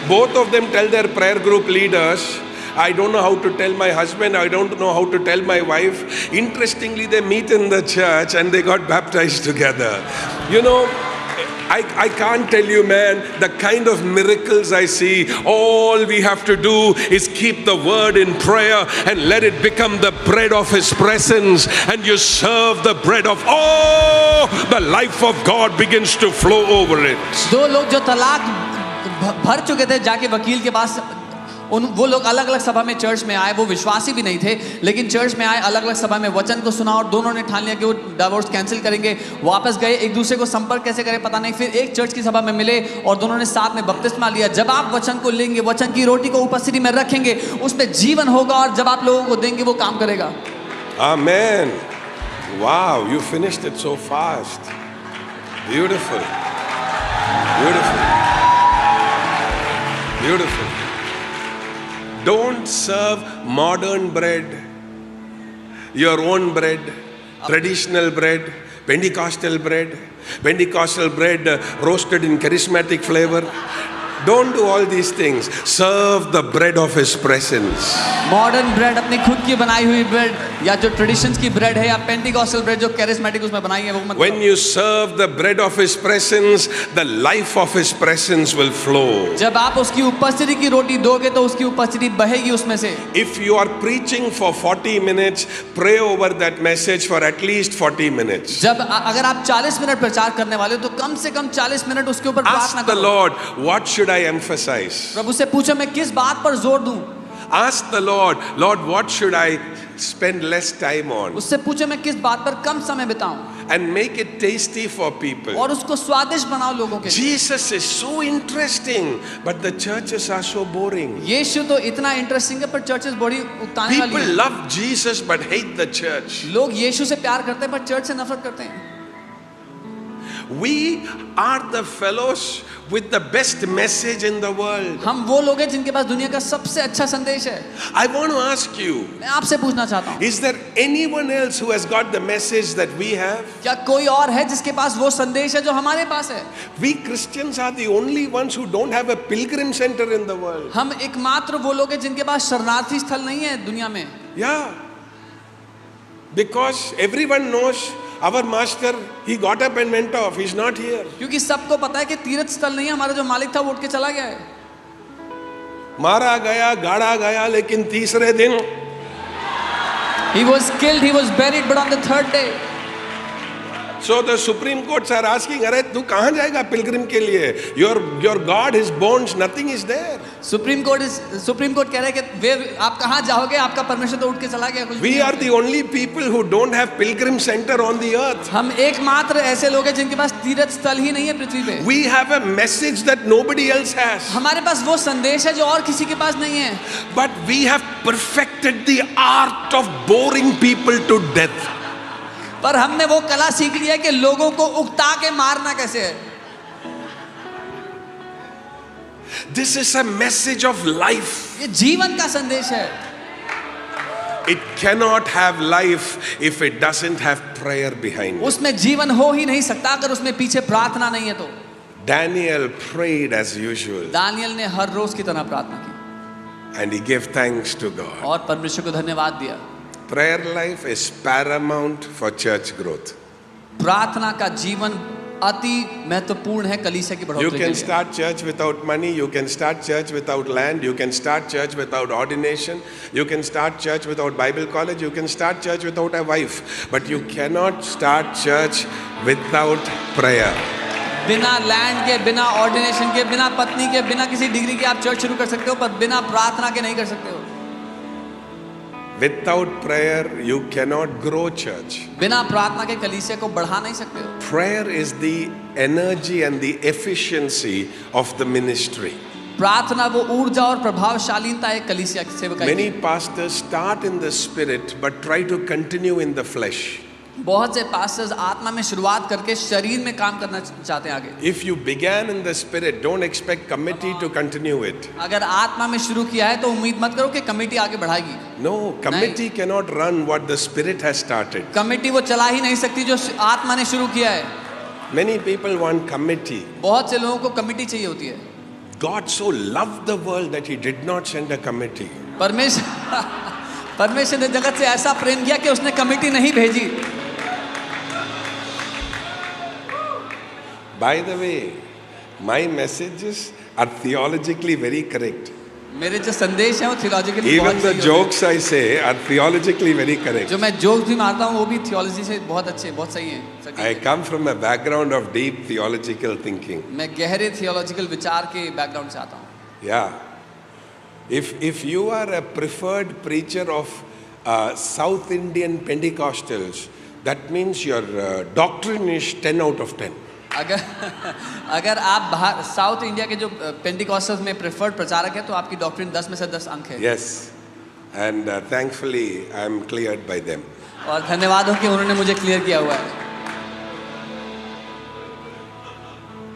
Both of them tell their prayer group leaders, I don't know how to tell my husband, I don't know how to tell my wife. Interestingly, they meet in the church and they got baptized together. You know, I can't tell you, man, the kind of miracles I see. All we have to do is keep the word in prayer and let it become the bread of his presence, and you serve the bread of, the life of God begins to flow over it. 2 लोग जो तलाक भर चुके थे जाके वकील के पास, वो लोग अलग अलग सभा में चर्च में आए. वो विश्वासी भी नहीं थे, लेकिन चर्च में आए, अलग अलग सभा में वचन को सुना, और दोनों ने ठान लिया कि वो डिवोर्स कैंसिल करेंगे. वापस गए, एक दूसरे को संपर्क कैसे करें पता नहीं. फिर एक चर्च की सभा में मिले और दोनों ने साथ में बपतिस्मा लिया. जब आप वचन को लेंगे, वचन की रोटी को उपस्थिति में रखेंगे, उसमें जीवन होगा, और जब आप लोगों को देंगे वो काम करेगा. Amen. Wow, you finished it so fast. Beautiful. Don't serve modern bread, your own bread, traditional bread, Pentecostal bread roasted in charismatic flavor. Don't do all these things. Serve the bread of his presence. Modern bread, अपनी खुद की बनाई हुई bread, या जो traditions की bread है, या पेंटिकॉस्टल ब्रेड जो कैरिस्मेटिक उसमें बनाई है, वो मत. When you serve the bread of his presence, the life of his presence will flow. जब आप उसकी उपस्थिति की रोटी दोगे तो उसकी उपस्थिति बहेगी उसमें से. If you are preaching for 40 minutes, pray over that message for at least 40 minutes. जब अगर आप 40 मिनट प्रचार करने वाले हो तो कम से कम 40 मिनट उसके ऊपर प्रार्थना करो. Ask the Lord, what should I emphasize? प्रभु से पूछो मैं किस बात पर जोर दूं. Ask the Lord, what should I spend less time on? उससे पूछो मैं किस बात पर कम समय बिताऊं. And make it tasty for people. और उसको स्वादिष्ट बनाओ लोगों के लिए. Jesus is so interesting, but the churches are so boring. यीशु तो इतना इंटरेस्टिंग है पर चर्चेस बड़ी उकताने वाली हैं. People love Jesus but hate the church. लोग यीशु से प्यार करते हैं पर चर्च से नफरत करते हैं. We are the fellows with the best message in the world. हम वो लोग हैं जिनके पास दुनिया का सबसे अच्छा संदेश है। I want to ask you, मैं आपसे पूछना चाहता हूँ, is there anyone else who has got the message that we have? क्या कोई और है जिसके पास वो संदेश है जो हमारे पास है? We Christians are the only ones who don't have a pilgrim center in the world. हम एकमात्र वो लोग हैं जिनके पास शरणार्थी स्थल नहीं है दुनिया में। Yeah. Because everyone knows our master, he got up and went off. He's not here. क्योंकि सबको पता है कि तीर्थ स्थल नहीं है, हमारा जो मालिक था वो उठ के चला गया है। मारा गया, गाड़ा गया, लेकिन तीसरे दिन He was killed, he was buried, but on the third day. So the Supreme Courts are asking, अरे तू कहाँ जाएगा पिलग्रिम के लिए? Your God, his bones, nothing is there. Supreme Court कह रहा है कि वे आप कहाँ जाओगे? आपका परमेश्वर तो उठ के चला गया। कुछ We are the only people who don't have pilgrim center on the earth. हम एकमात्र ऐसे लोग हैं जिनके पास तीर्थ स्थल ही नहीं है पृथ्वी पे। We have a message that nobody else has. हमारे पास वो संदेश है जो और किसी के पास नहीं है। But we have perfected the art of boring people to death. पर हमने वो कला सीख लिया है कि लोगों को उकता के मारना कैसे है। This is a message of life. ये जीवन का संदेश है। It cannot have life if it doesn't have prayer behind it. उसमें जीवन हो ही नहीं सकता अगर उसमें पीछे प्रार्थना नहीं है तो। Daniel prayed as usual. Daniel ने हर रोज की तरह प्रार्थना की। And he gave thanks to God. और परमेश्वर को धन्यवाद दिया। Prayer life is paramount for church growth. प्रार्थना का जीवन अति महत्वपूर्ण है कलीसिया की You बढ़ोतरी के can लिए। start church without money, you can start church without land, you can start church without ordination, you can start church without Bible college, you can start church without a wife, but you cannot start church without prayer. बिना land के, बिना ordination के, बिना पत्नी के, बिना किसी degree के आप चर्च शुरू कर सकते हो, पर बिना प्रार्थना के नहीं कर सकते हो। Without prayer, you cannot grow church. बिना प्रार्थना के कलीसिया को बढ़ा नहीं सकते हो। Prayer is the energy and the efficiency of the ministry. प्रार्थना वो ऊर्जा और प्रभावशालीता है कलीसिया की सेवकाई Many की। pastors start in the spirit but try to continue in the flesh. बहुत से पास्टर्स आत्मा में शुरुआत करके शरीर में काम करना चाहते हैं आगे। If you began in the spirit, don't expect committee to continue it. अगर आत्मा में शुरू किया है तो उम्मीद मत करो कि कमेटी आगे बढ़ाएगी। No, committee cannot run what the spirit has started. Committee वो चला ही नहीं सकती जो आत्मा ने शुरू किया है। Many people want committee. बहुत से लोगों को कमेटी चाहिए होती है। God so loved the world that he did not send a committee. परमेश्वर ने जगत से ऐसा प्रेम किया कि उसने कमेटी नहीं भेजी। By the way, my messages are theologically very correct. मेरे जो संदेश हैं वो थियोलॉजिकली Even बहुत the सही होते jokes I say are theologically very हैं। correct. जो मैं जोक्स भी मारता हूँ वो भी थियोलॉजी से बहुत अच्छे, बहुत सही हैं। I come from a background of deep theological thinking. मैं गहरे थियोलॉजिकल विचार के बैकग्राउंड से आता हूँ। Yeah. If you are a preferred preacher of South Indian Pentecostals, that means your doctrine is 10 out of 10. अगर आप बाहर साउथ इंडिया के जो पेंटिकॉस्टल्स में प्रेफर्ड प्रचारक है तो आपकी डॉक्ट्रिन 10 में से 10 अंक है। Yes. And thankfully I am cleared by them. और धन्यवाद हो कि उन्होंने मुझे क्लियर किया हुआ है।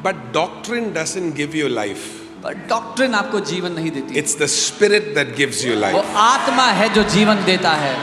But doctrine doesn't give you life. पर डॉक्ट्रिन आपको जीवन नहीं देती। It's the spirit that gives you वो life. आत्मा है जो जीवन देता है।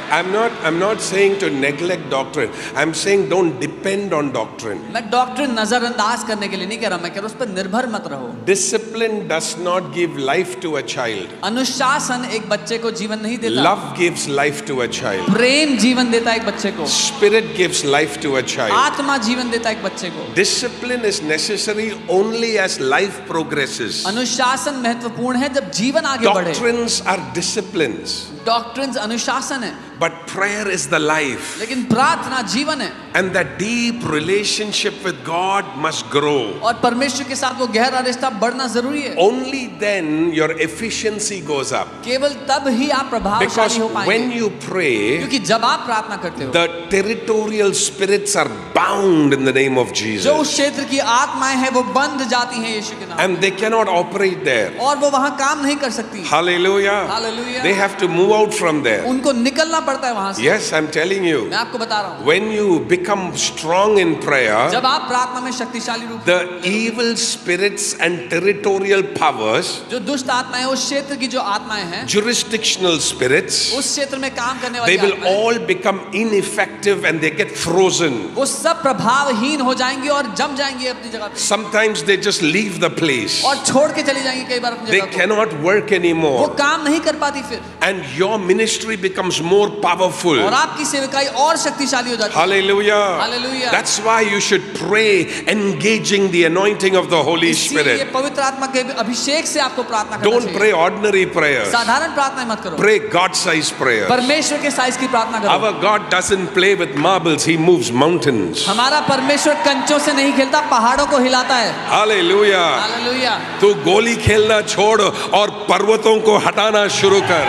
I'm not saying to neglect doctrine. I'm saying don't depend on doctrine. मैं डॉक्ट्रिन नजरअंदाज करने के लिए नहीं कह रहा, मैं कह रहा हूँ उस पर निर्भर मत रहो। Discipline does not give life to a child. अनुशासन एक बच्चे को जीवन नहीं देता। Love gives life to a child. प्रेम जीवन देता है एक बच्चे को। Spirit gives life to a child. आत्मा जीवन देता है एक बच्चे को। Discipline is necessary only as life progresses. अनुशासन महत्वपूर्ण है जब जीवन आगे बढ़े। Doctrines are disciplines. डॉक्ट्रिन्स अनुशासन है। But prayer is the life. लेकिन प्रार्थना जीवन है। And that deep relationship with God must grow. और परमेश्वर के साथ वो गहरा रिश्ता बढ़ना जरूरी है। Only then your efficiency goes up. केवल तब ही आप प्रभावशाली Because हो पाएंगे। when you pray, क्योंकि जब आप प्रार्थना करते हो, the territorial spirits are bound in the name of जो उस Jesus. क्षेत्र की आत्माएं हैं वो बंध जाती हैं यीशु के नाम। And they cannot operate there. और वो वहां काम नहीं कर सकती। Hallelujah. Hallelujah. They have to move out from there. उनको निकलना पड़ता है वहां से। Yes, I'm telling you. मैं आपको बता रहा हूँ, When you become strong in prayer, जब आप प्रार्थना में शक्तिशाली रूप the evil spirits and territorial powers, जो दुष्ट आत्माएं, उस क्षेत्र की जो आत्माएं हैं, jurisdictional spirits, उस क्षेत्र में काम करने they वाली will आत्माएं, all become ineffective and they get frozen. वो सब प्रभावहीन हो जाएंगी और जम जाएंगी अपनी जगह पे, Sometimes they just leave the place. और छोड़ के चली जाएंगी कई बार अपनी They जगह को। cannot work वो anymore. काम नहीं कर पाती फिर, And your ministry becomes more powerful. और आपकी सेवकाई और शक्तिशाली हो जाती है। Hallelujah. Hallelujah. That's why you should pray engaging the anointing of the Holy इसीलिए Spirit. पवित्र आत्मा के अभिषेक से आपको प्रार्थना करना Don't चाहिए। pray ordinary prayers. साधारण प्रार्थना मत करो, Pray God-sized prayers. परमेश्वर के साइज की प्रार्थना करो। Our God doesn't play with marbles, He moves mountains. हमारा परमेश्वर कंचों से नहीं खेलता, पहाड़ों को हिलाता है। Hallelujah. हालेलुया। तू गोली खेलना छोड़ और पर्वतों को हटाना शुरू कर.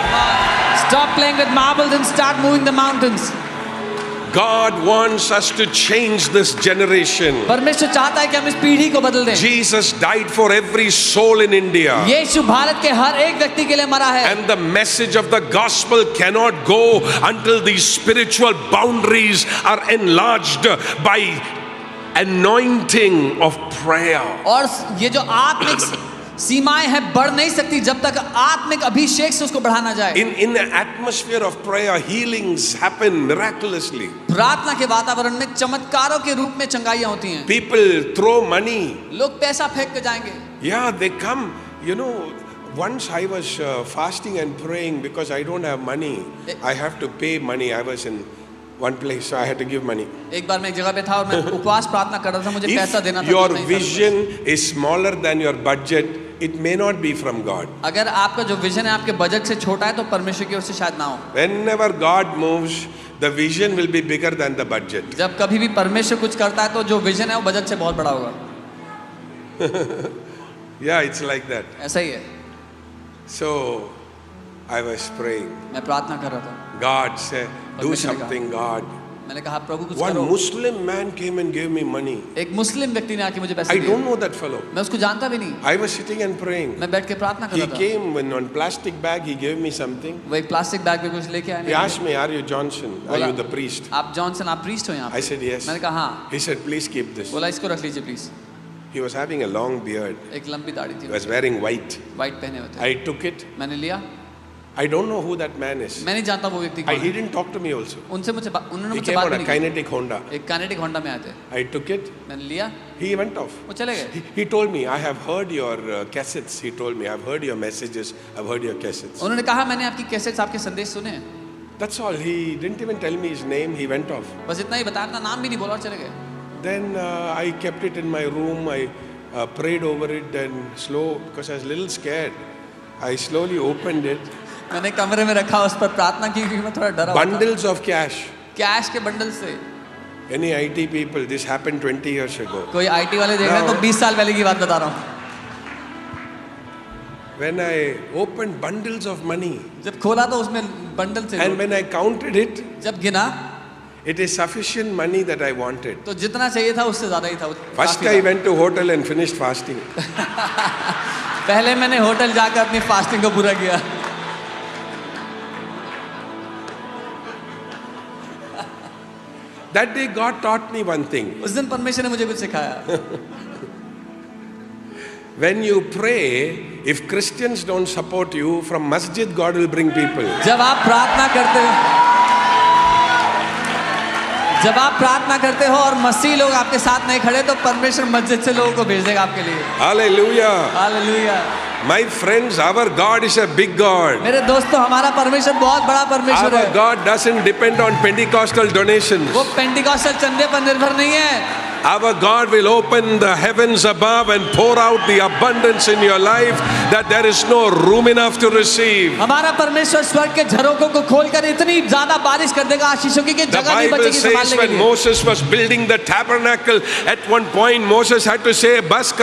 Stop playing with marbles and start moving the mountains. God wants us to change this generation. परमेश्वर चाहता है कि हम इस पीढ़ी को बदल दें। Jesus died for every soul in India. यीशु भारत के हर एक व्यक्ति के लिए मरा है। And the message of the gospel cannot go until these spiritual boundaries are enlarged by anointing of prayer. और ये जो आत्मिक सीमाएं हैं बढ़ नहीं सकती जब तक आत्मिक अभिषेक से उसको बढ़ाना जाए। In the atmosphere of prayer, healings happen miraculously. प्रार्थना के वातावरण में चमत्कारों के रूप में चंगाइयां होती हैं। People throw money. लोग पैसा फेंक के जाएंगे। Yeah, they come. You know, once I was fasting and praying because I don't have money. I have to pay money. I was in one place, so I had to give money. एक बार मैं एक जगह पे था और मैं उपवास प्रार्थना कर रहा था, मुझे पैसा देना था। If your तो नहीं था। vision is smaller than your budget, it may not be from God. अगर आपका जो विजन है आपके बजट से छोटा है तो परमेश्वर की ओर से शायद ना हो। Whenever God moves, the vision will be bigger than the budget. जब कभी भी परमेश्वर कुछ करता है तो जो विजन है वो बजट से बहुत बड़ा होगा। Yeah, it's like that. ऐसा ही है। So I was praying. मैं प्रार्थना कर रहा था। God said, do परमेश्वर ने कहा- something, God. मैंने कहा प्रभु कुछ One करो। Muslim man came and gave me money. एक मुस्लिम व्यक्ति ने आके मुझे पैसे I दिए। don't know that fellow. मैं उसको जानता भी नहीं। I was sitting and praying. मैं बैठ के प्रार्थना कर He रहा था। came in one plastic bag, he gave me something. वो एक प्लास्टिक बैग में कुछ लेके आए। He asked me, are you Johnson? Are बोला, you the priest? आप जॉनसन, आप प्रीस्ट हो यहाँ I पे? said, yes. मैंने कहा हाँ। He said, please keep this. बोला इसको रख लीजिए please. He was having a long beard. एक लंबी दाढ़ी He थी, was wearing white. व्हाइट पहने हुए थे। I took it. मैंने लिया। I don't know who that man is. मैं नहीं जानता वो व्यक्ति कौन He है। didn't talk to me also. उनसे मुझे उन्होंने He मुझसे came बात on भी a नहीं की। kinetic Honda. एक काइनेटिक होंडा में आए थे। I took it. मैंने लिया, He went off. वो चले गए। He told me, I have heard your cassettes. He told me, I've heard your messages. I've heard your cassettes. उन्होंने कहा मैंने आपकी कैसेट्स, आपके संदेश सुने हैं। That's all. He didn't even tell me his name. He went off. बस इतना ही बताया, अपना नाम भी नहीं बोला और चले गए। Then I kept it in my room. I prayed over it and because I was a little scared. I slowly opened it. मैंने कमरे में रखा, उस पर प्रार्थना की क्योंकि मैं थोड़ा डरा हुआ था। Bundles of cash. कैश के बंडल से। Any IT people, this happened 20 years ago. कोई आईटी वाले देख रहे हैं तो 20 साल पहले की बात बता रहा हूँ। When I opened bundles of money, जब खोला तो उसमें बंडल थे। and when I counted it, जब गिना it is sufficient money that I wanted. तो जितना चाहिए था उससे ज्यादा ही था। First काफी I went to hotel and finished fasting. पहले मैंने होटल जाकर अपनी फास्टिंग को पूरा किया। That day God taught me one thing. उस दिन परमेश्वर ने मुझे कुछ सिखाया। When you pray, if Christians don't support you, from masjid God will bring people. जब आप प्रार्थना करते हो और मसीह लोग आपके साथ नहीं खड़े तो परमेश्वर मस्जिद से लोगों को भेज देगा आपके लिए। Hallelujah. Hallelujah. My friends, our God is a big God. मेरे दोस्तों, हमारा परमेश्वर बहुत बड़ा परमेश्वर Our है। God doesn't depend on Pentecostal donations. वो पेंटिकॉस्टल चंदे पर निर्भर नहीं है। Our God will open the heavens above and pour out the abundance in your life that there is no room enough to receive. हमारा परमेश्वर स्वर्ग के झरोकों को खोलकर इतनी ज्यादा बारिश कर देगा आशीषों की कि The जगह नहीं Bible बचेगी says संभालने के when लिए। Moses was building the tabernacle, at one point Moses had to say, बस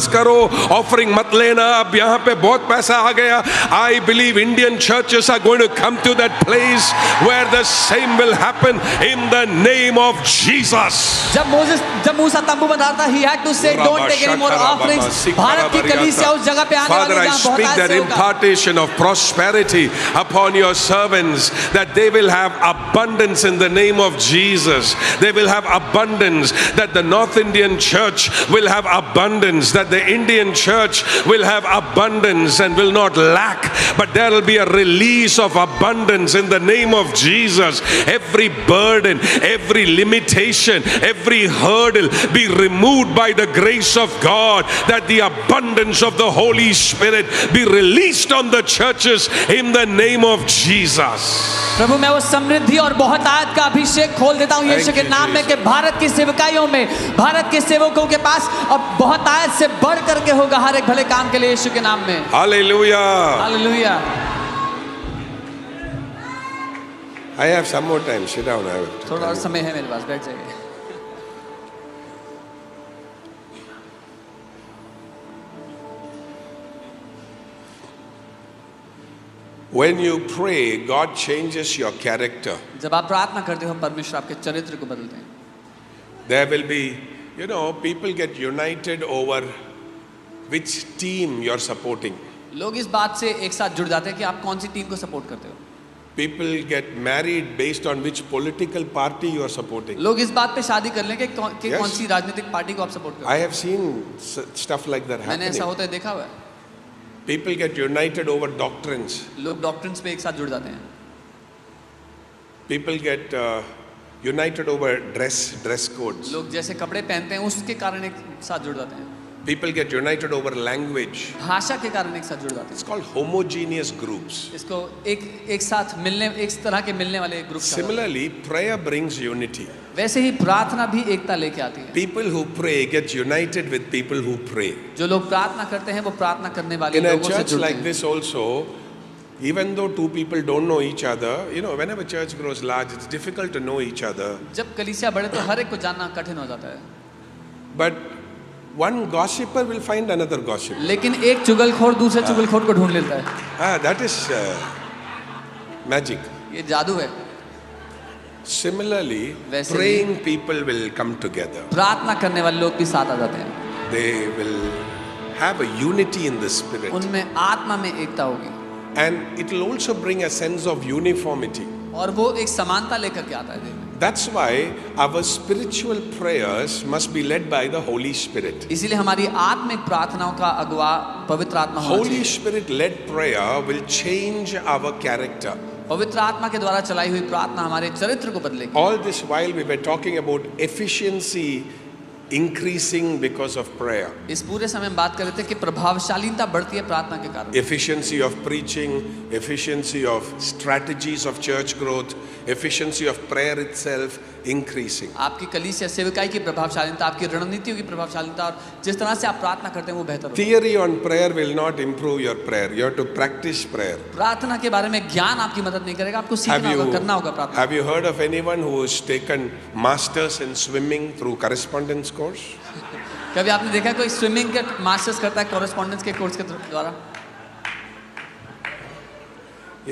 करो, offering मत लेना, अब यहाँ पे बहुत पैसा आ गया. I believe Indian churches are going to come to that place where the same will happen in the name of Jesus. जब मूसा तंबू बना रहा था, he had to say don't take any more offerings. Bharat की कलीसिया उस जगह पे आने Father, वाली I जहाँ speak बहुत that आयत से होगा। impartation of prosperity upon your servants, that they will have abundance in the name of Jesus. They will have abundance, that the North Indian church will have abundance, that the Indian church will have abundance and will not lack, but there will be a release of abundance in the name of Jesus. Every burden, every limitation, every hurdle be removed by the grace of God, that the abundance of the Holy Spirit be released on the churches in the name of Jesus. प्रभु मैं वो समृद्धि और बहुत आयत का अभिषेक खोल देता हूँ यीशु के नाम में, कि भारत की सेवकाइयों में, भारत के सेवकों के पास अब बहुत आयत से बढ़ करके होगा हर एक भले काम के लिए यीशु के नाम में। Hallelujah. Hallelujah. I have some more time. Sit down. I will. थोड़ा और समय है मेरे पास, बैठ जाइए। When you pray, God changes your character. जब आप प्रार्थना करते हो परमेश्वर आपके चरित्र को बदलते हैं। There will be, people get united over which team you're supporting. लोग इस बात से एक साथ जुड़ जाते हैं कि आप कौन सी टीम को सपोर्ट करते हो। People get married based on which political party you are supporting. लोग इस बात पे शादी कर लें कि Yes. कौन सी राजनीतिक पार्टी को आप सपोर्ट करते I have seen stuff like that हो। मैंने ऐसा happening. होता है देखा हुआ है। People get united over doctrines. लोग डॉक्ट्रिन्स पे एक साथ जुड़ जाते हैं। People get united over dress codes. लोग जैसे कपड़े पहनते हैं उसके कारण एक साथ जुड़ जाते हैं। People get united over language. भाषा के कारण एक साथ जुड़ जाते It's called homogeneous groups. हैं। इसको एक साथ मिलने, एक तरह के मिलने वाले group. Similarly, prayer brings unity. वैसे ही प्रार्थना भी एकता लेके आती है। People who pray get united with people who pray. जो लोग प्रार्थना करते हैं वो प्रार्थना करने वाले In a लोगों से church जुड़ते like हैं। this also, even though two people don't know each other, whenever church grows large, it's difficult to know each other. जब कलीसिया बढ़े तो हर एक को जानना कठिन हो जाता है। But one gossiper will find another gossiper. लेकिन एक चुगलखोर दूसरे चुगलखोर को ढूंढ लेता है। That is magic. ये जादू है। Similarly, वैसे praying people will come together. प्रार्थना करने वाले लोग भी साथ आ जाते हैं। They will have a unity in the spirit. उनमें आत्मा में एकता होगी। And it will also bring a sense of uniformity. और वो एक समानता लेकर के आता है दिन में। That's why our spiritual prayers must be led by the Holy Spirit. इसीलिए हमारी आत्मिक प्रार्थनाओं का अगुवा पवित्र आत्मा होना Holy चाहिए। Spirit led prayer will change our character. पवित्र आत्मा के द्वारा चलाई हुई प्रार्थना हमारे चरित्र को बदलेगी। All this while we were talking about efficiency increasing because of prayer. इस पूरे समय हम बात कर रहे थे कि प्रभावशालीता बढ़ती है प्रार्थना के कारण। Efficiency of preaching, efficiency of strategies of church growth, efficiency of prayer itself increasing. आपकी कलीसिया सेवकाई की प्रभावशालीता, आपकी रणनीतियों की प्रभावशालीता और जिस तरह से आप प्रार्थना करते हैं वो बेहतर होगा। Theory on prayer will not improve your prayer. You have to practice prayer. प्रार्थना के बारे में ज्ञान आपकी मदद नहीं करेगा, आपको सीखना होगा, करना होगा प्रार्थना। Have you heard of anyone who has taken masters in swimming through correspondence course? कभी आपने देखा कोई स्विमिंग के मास्टर्स करता है कॉरेस्पॉन्डेंस के कोर्स के द्वारा?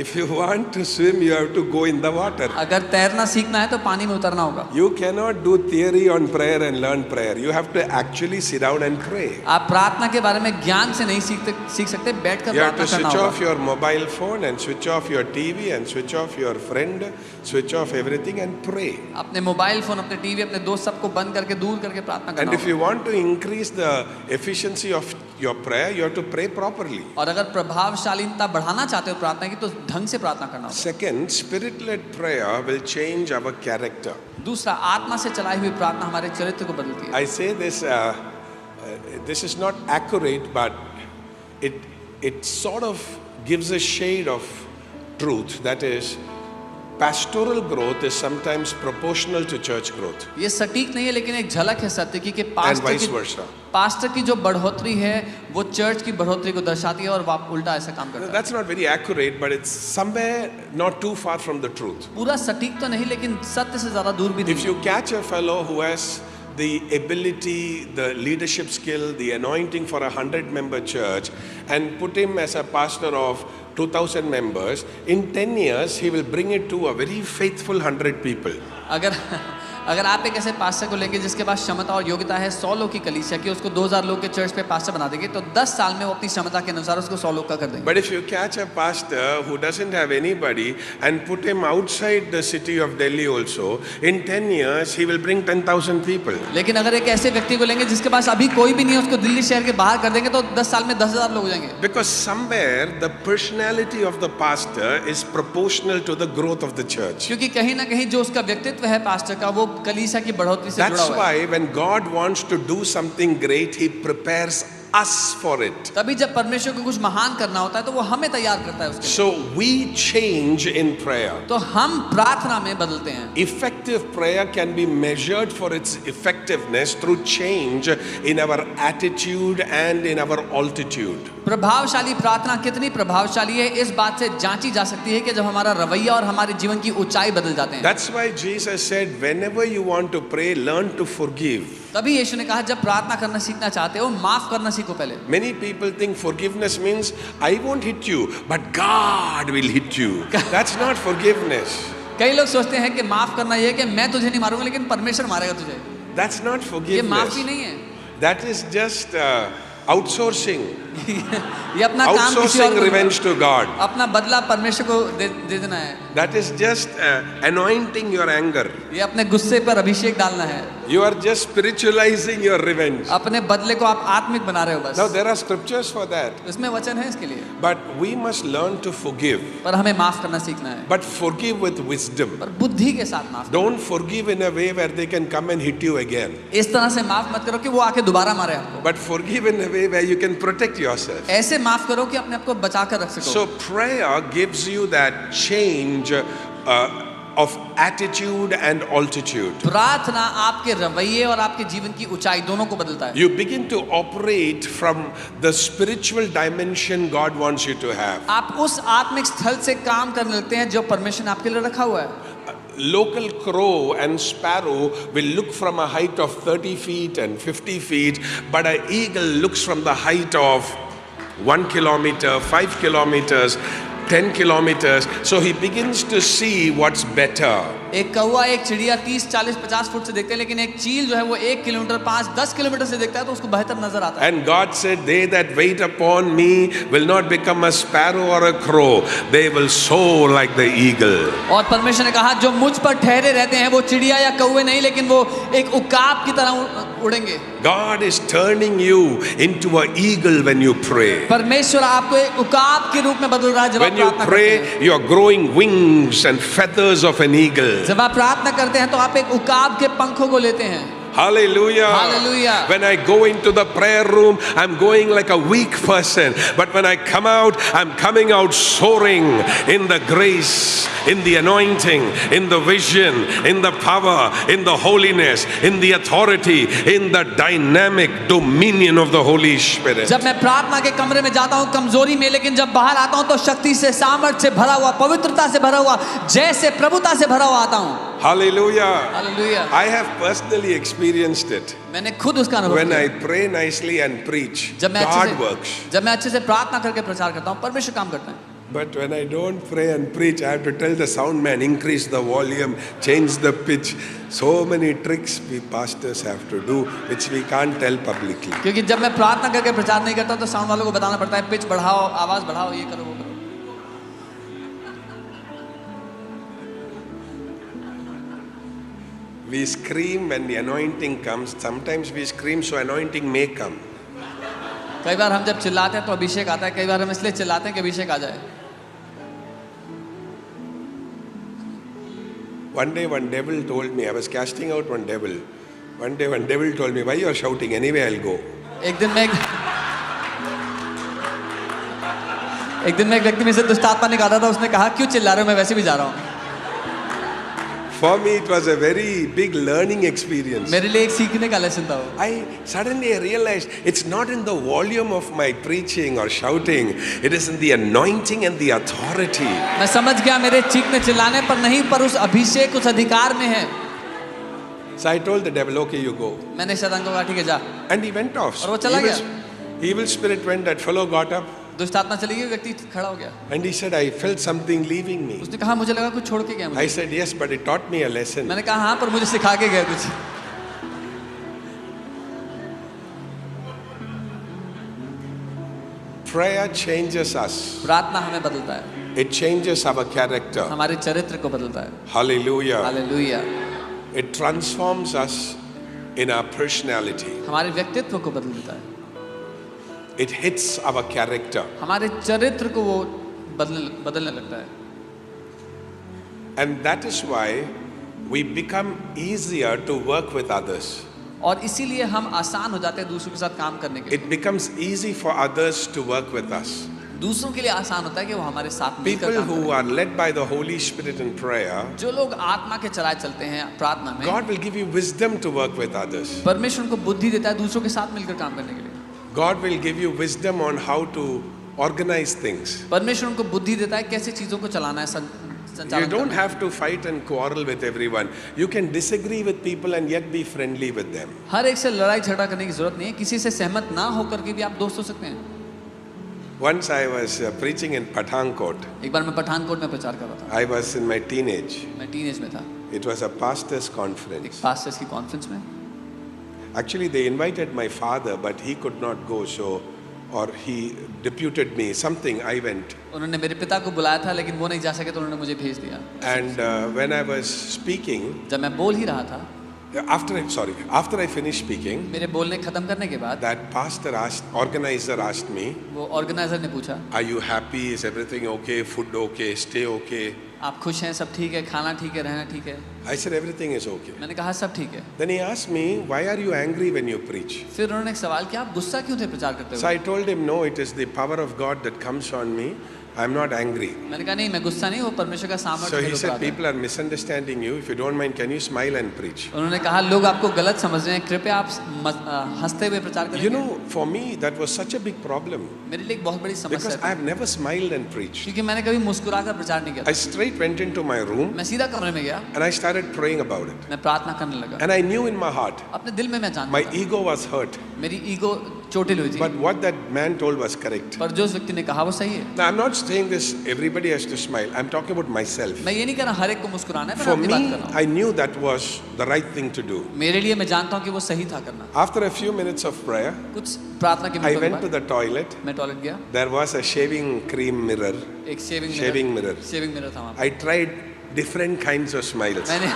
If you want to swim, you have to go in the water. अगर तैरना सीखना है तो पानी में उतरना होगा। You cannot do theory on prayer and learn prayer. You have to actually sit down and pray. आप प्रार्थना के बारे में ज्ञान से नहीं सीख सकते, बैठकर You have प्रार्थना to करना switch होगा। off your mobile phone and switch off your TV and switch off your friend, switch off everything and pray. अपने मोबाइल फोन, अपने टीवी, अपने दोस्त सबको बंद करके दूर करके प्रार्थना And करना if होगा। you want to increase the efficiency of your prayer, you have to pray properly. और अगर प्रभावशालीता बढ़ाना चाहते हो प्रार्थना की तो ढंग से प्रार्थना करना होगा। Second, spirit-led prayer will change our character. दूसरा, आत्मा से चलाई हुई प्रार्थना हमारे चरित्र को बदलती है। I say this, this is not accurate, but it sort of gives a shade of truth. That is, pastoral growth is sometimes proportional to church growth. ये सटीक नहीं है लेकिन एक झलक है सत्य की कि And vice versa. पास्टर की जो बढ़ोतरी है वो चर्च की बढ़ोतरी को दर्शाती है और आप उल्टा ऐसा काम करते हैं। That's not very accurate, but it's somewhere not too far from the truth. पूरा सटीक तो नहीं लेकिन सत्य से ज्यादा दूर भी नहीं। If you catch a fellow who has the ability, the leadership skill, the anointing for 100-member church and put him as a pastor of 2,000 members, in 10 years he will bring it to a very faithful 100 people. अगर आप एक ऐसे pastor को लेंगे जिसके पास क्षमता और योग्यता है 100 लोग की कलीसिया की, उसको 2000 लोग के चर्च पे पास्टर बना देंगे, तो 10 साल में वो अपनी क्षमता के अनुसार उसको 100 लोग का कर देंगे। But if you catch a pastor who doesn't have anybody and put him outside the city of Delhi also, in 10 years he will bring 10,000 people. लेकिन अगर एक ऐसे व्यक्ति को लेंगे जिसके पास अभी कोई भी नहीं है, उसको दिल्ली शहर के बाहर कर देंगे तो 10 साल में 10,000 लोग हो जाएंगे। Because somewhere the personality of the pastor is proportional to the growth of the church. क्योंकि कहीं ना कहीं जो उसका व्यक्तित्व है पास्टर का, वो कलीसिया की बढ़ोतरी से जुड़ा That's हुआ है। why when God wants to do something great, he prepares us for it. तभी जब परमेश्वर को कुछ महान करना होता है तो वो हमें तैयार करता है उसके लिए। So we change in prayer. तो हम प्रार्थना में बदलते हैं। Effective prayer can be measured for its effectiveness through change in our attitude and in our altitude. प्रभावशाली प्रार्थना कितनी प्रभावशाली है इस बात से जांची जा सकती है कि जब हमारा रवैया और हमारे जीवन की ऊंचाई बदल जाते हैं। That's why Jesus said, whenever you want to pray, learn to forgive. तभी यीशु ने कहा जब प्रार्थना करना सीखना चाहते हो, माफ करना सीखो पहले। Many people think forgiveness means I won't hit you, but God will hit you. That's not forgiveness. कई लोग सोचते हैं कि माफ करना ये है कि मैं तुझे नहीं मारूंगा लेकिन परमेश्वर मारेगा तुझे। That's not ये forgiveness. माफी नहीं है। That is just outsourcing. ये अपना काम किसी और Outsourcing को, revenge to God. अपना बदला परमेश्वर को दे देना है। That is just anointing your anger. ये अपने गुस्से पर अभिषेक डालना है। You are just spiritualizing your revenge. अपने बदले को आप आत्मिक बना रहे हो बस। Now there are scriptures for that. इसमें वचन है इसके लिए। But we must learn to forgive. पर हमें माफ करना सीखना है। But forgive with wisdom. पर बुद्धि के साथ माफ। Don't forgive in a way where they can come and hit you again. इस तरह से माफ मत करो कि वो आके दोबारा मारे आपको। But forgive in a way where you can protect yourself. ऐसे माफ करो कि अपने आप को बचा कर रख सको। So prayer gives you that change of attitude and altitude. प्रार्थना आपके रवैये और आपके जीवन की ऊंचाई दोनों को बदलता है। You begin to operate from the spiritual dimension God wants you to have. आप उस आत्मिक स्थल से काम करने लगते हैं जो परमेश्वर ने आपके लिए रखा हुआ है। Local crow and sparrow will look from a height of 30 feet and 50 feet, but an eagle looks from the height of 1 kilometer, 5 kilometers, 10 kilometers. So he begins to see what's better. एक कौवा एक चिड़िया 30, 40, 50 foot से देखते हैं, लेकिन एक चील जो है वो 1 किलोमीटर, 5, 10 किलोमीटर से देखता है तो उसको बेहतर नजर आता है। And God said, they that wait upon me will not become a sparrow or a crow. They will soar like the eagle. और परमेश्वर ने कहा जो मुझ पर ठहरे रहते हैं वो चिड़िया या कौवे नहीं, लेकिन वो एक उकाब की तरह उड़ेंगे। God is turning you into an eagle when you pray. परमेश्वर आपको एक उकाब के रूप में बदल रहा है जब आप When you प्रार्थना करते हैं। pray, you are growing wings and feathers of an eagle. जब आप प्रार्थना करते हैं तो आप एक उकाब के पंखों को लेते हैं। Hallelujah. Hallelujah. When I go into the prayer room, I'm going like a weak person. But when I come out, I'm coming out soaring in the grace, in the anointing, in the vision, in the power, in the holiness, in the authority, in the dynamic dominion of the Holy Spirit. जब मैं प्रार्थना के कमरे में जाता हूँ कमजोरी में, लेकिन जब बाहर आता हूँ तो शक्ति से, सामर्थ्य से भरा हुआ, पवित्रता से भरा हुआ, जैसे प्रभुता से भरा हुआ आता हूँ। Hallelujah. Hallelujah. I have personally experienced it. मैंने खुद उसका अनुभव When किया। I pray nicely and preach, जब मैं God works. जब मैं अच्छे से प्रार्थना करके प्रचार करता हूँ, परमेश्वर काम करता है। But when I don't pray and preach, I have to tell the sound man, increase the volume, change the pitch. So many tricks we pastors have to do, which we can't tell publicly. क्योंकि जब मैं प्रार्थना करके प्रचार नहीं करता तो sound वालों को बताना पड़ता है, पिच बढ़ाओ, आवाज बढ़ाओ, ये करो, वो करो। We scream when the anointing comes. Sometimes we scream so anointing may come. कई बार हम जब चिल्लाते हैं तो अभिषेक आता है, कई बार हम इसलिए चिल्लाते हैं कि अभिषेक आ जाए। One day one devil told me, I was casting out one devil. One day one devil told me, why you are shouting? Anyway I'll go. एक दिन में एक व्यक्ति में से दुष्ट आत्मा निकाला था, उसने कहा क्यों चिल्ला रहे हो, मैं वैसे भी जा रहा हूँ। For me it was a very big learning experience. मेरे लिए एक सीखने का लेसन था वो। I suddenly realized it's not in the volume of my preaching or shouting, it is in the anointing and the authority. मैं समझ गया मेरे चीखने चिल्लाने पर नहीं, पर उस अभिषेक, उस अधिकार में है। So I told the devil, okay, you go. मैंने शैतान को कहा ठीक है जा, And he went off. और वो चला गया। Evil spirit went, that fellow got up. दुष्ट आत्मा चली गई, व्यक्ति खड़ा हो गया। And he said, I felt something leaving me. उसने कहा मुझे लगा कुछ छोड़ के गया I मुझे। said, yes, but it taught me a lesson. मैंने कहा हाँ, पर मुझे सिखा के गया कुछ। Prayer changes us. प्रार्थना हमें बदलता है, It changes our character. हमारे चरित्र को बदलता है। Hallelujah. Hallelujah. It transforms us in our personality. हमारे व्यक्तित्व को बदल देता है, It hits our character. हमारे चरित्र को वो बदलने लगता है। And that is why we become easier to work with others. और इसीलिए हम आसान हो जाते हैं दूसरों के साथ काम करने के लिए। It becomes easy for others to work with us. दूसरों के लिए आसान होता है कि वो हमारे साथ मिलकर People काम who करें। are led by the Holy Spirit in prayer, जो लोग आत्मा के चलाए चलते हैं प्रार्थना में, God will give you wisdom to work with others. परमेश्वर उनको बुद्धि देता है दूसरों के साथ मिलकर काम करने के लिए। God will give you wisdom on how to organize things. परमेश्वर उनको बुद्धि देता है कैसे चीजों को चलाना है, You संचालन don't करना है। have to fight and quarrel with everyone. You can disagree with people and yet be friendly with them. हर एक से लड़ाई झगड़ा करने की जरूरत नहीं है, किसी से सहमत ना होकर के भी आप दोस्त हो सकते हैं। Once I was preaching in Pathankot. एक बार मैं पठानकोट में प्रचार कर रहा था, I was in my teenage. मैं टीनेज में था, It was a pastor's एक conference. पास्टर्स की कॉन्फ्रेंस में। Actually, they invited my father, but he could not go, so, or he deputed me, something, I went. उन्होंने मेरे पिता को बुलाया था लेकिन वो नहीं जा सके तो उन्होंने मुझे भेज दिया। And when I was speaking, जब मैं बोल ही रहा था, after I finished speaking, मेरे बोलने खत्म करने के बाद that organizer asked me, वो ऑर्गेनाइजर ने पूछा, are you happy? Is everything okay? Food okay? Stay okay? आप खुश हैं, सब ठीक है, खाना ठीक है, रहना ठीक है? I said, everything is okay. मैंने कहा सब ठीक है। Then he asked me, why are you angry when you preach? फिर उन्होंने एक सवाल किया, आप गुस्सा क्यों थे प्रचार करते So हुए? I told him, no, it is the power of God that comes on me. I'm not angry. मैंने कहा नहीं, मैं गुस्सा नहीं, वो परमेश्वर का So सामर्थ्य he मेरे ऊपर said, आता है। people are misunderstanding you. If you don't mind, can you smile and preach? उन्होंने कहा लोग आपको गलत समझ रहे हैं, कृपया आप हंसते हुए प्रचार You करें। know, for me, that was such a big problem मेरे लिए एक बहुत बड़ी समस्या because थी, I've never smiled and preached. क्योंकि मैंने कभी मुस्कुरा कर प्रचार नहीं किया I था। straight went into my room मैं सीधा कमरे में गया, and I started praying about it. मैं प्रार्थना करने लगा। And I knew in my heart, अपने दिल में मैं जानता my था, ego was hurt. मेरी ईगो चोटिल हुई थी, But what that man told was correct. पर जो उस व्यक्ति ने कहा वो सही है। Now, I'm not saying this, everybody has to smile. I'm talking about myself. मैं ये नहीं कह रहा हर एक को मुस्कुराना है, पर For अपनी बात me, कर रहा हूँ। I knew that was the right thing to do. मेरे लिए मैं जानता हूँ कि वो सही था करना। After a few minutes of prayer, कुछ प्रार्थना के I मिनटों के went to बाद the toilet. मैं टॉयलेट गया, There was a shaving cream mirror. एक शेविंग Shaving mirror. था वहाँ। I tried different kinds of smiles. मैंने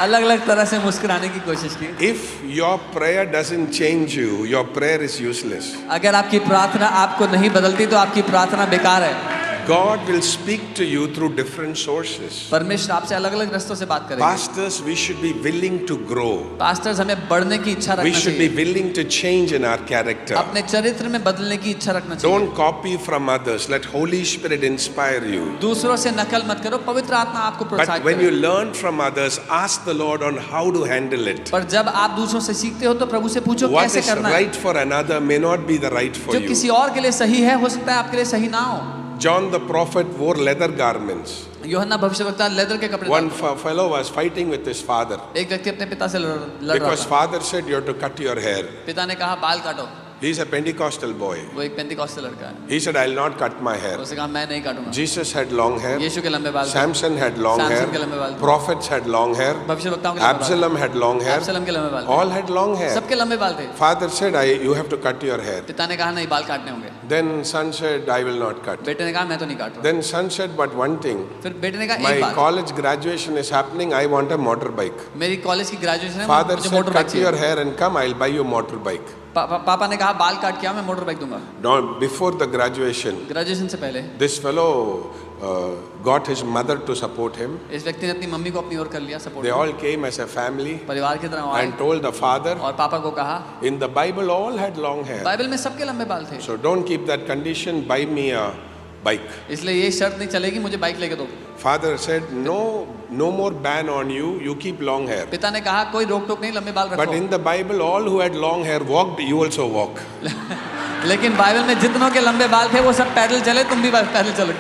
अलग अलग तरह से मुस्कुराने की कोशिश की। If your prayer doesn't change you, your prayer is useless. अगर आपकी प्रार्थना आपको नहीं बदलती तो आपकी प्रार्थना बेकार है। God will speak to you through different sources. परमेश्वर आपसे अलग अलग रास्तों से बात करेंगे। Pastors, we should be willing to grow. Pastors हमें बढ़ने की इच्छा We रखना should be चाहिए, willing to change in our character. अपने चरित्र में बदलने की इच्छा रखना चाहिए। Don't copy from others. Let Holy Spirit inspire you. दूसरों से नकल मत करो, पवित्र आत्मा आपको But प्रोत्साहित when you करे। learn from others, ask the Lord on how to handle it. पर जब आप दूसरों से सीखते हो तो प्रभु से पूछो What कैसे is करना है। right for another may not be the right for जो you. किसी और के लिए सही है हो सकता है आपके लिए सही ना हो। John the prophet wore leather garments. यूहन्ना भविष्यवक्ता लेदर के कपड़े One डालता fellow was fighting with his father था। एक व्यक्ति अपने पिता से लड़ रहा because था। father said you have to cut your hair. पिता ने कहा बाल काटो। He's a Pentecostal boy. वो एक पेंतिकॉस्टल लड़का है। He said, I'll not cut my hair. उसने कहा मैं नहीं काटूंगा। Jesus had long hair. यीशु के लंबे बाल थे। Samson had long hair. Samson के लंबे बाल थे। Prophets had long hair. भविष्यवक्ताओं के लंबे बाल थे। Absalom had long hair. अब्सलम के लंबे बाल थे। All had long hair. सबके लंबे बाल थे। Father said, you have to cut your hair. पिता ने कहा नहीं बाल काटने होंगे। Then son said, I will not cut. बेटे ने कहा मैं तो नहीं काट रहा। Then son said, but one thing, फिर बेटे ने कहा एक my बात, college graduation is happening. I want a motorbike. मेरी कॉलेज की ग्रेजुएशन है, Father मुझे said, motor bike cut your चाहिए। hair and come. I'll buy you motorbike. पापा ने कहा बाल काट के आ, मैं मोटर बाइक दूंगा। Now, before the graduation, graduation से पहले this fellow got his mother to support him. इस व्यक्ति ने अपनी मम्मी को अपनी ओर कर लिया support. They all came as a family परिवार की तरह आए and told the father, और पापा को कहा in the Bible, all had long hair. Bible में सबके लंबे बाल थे, So don't keep that condition. Buy me a bike. इसलिए ये शर्त नहीं चलेगी मुझे बाइक लेके दो। Father said, no more ban on you. You keep long hair. पिता ने कहा कोई रोक टोक नहीं, लंबे बाल But रखो। in the Bible, all who had long hair walked. You also walk. लेकिन बाइबल में जितनों के लंबे बाल थे वो सब पैदल चले, तुम भी पैदल चलो।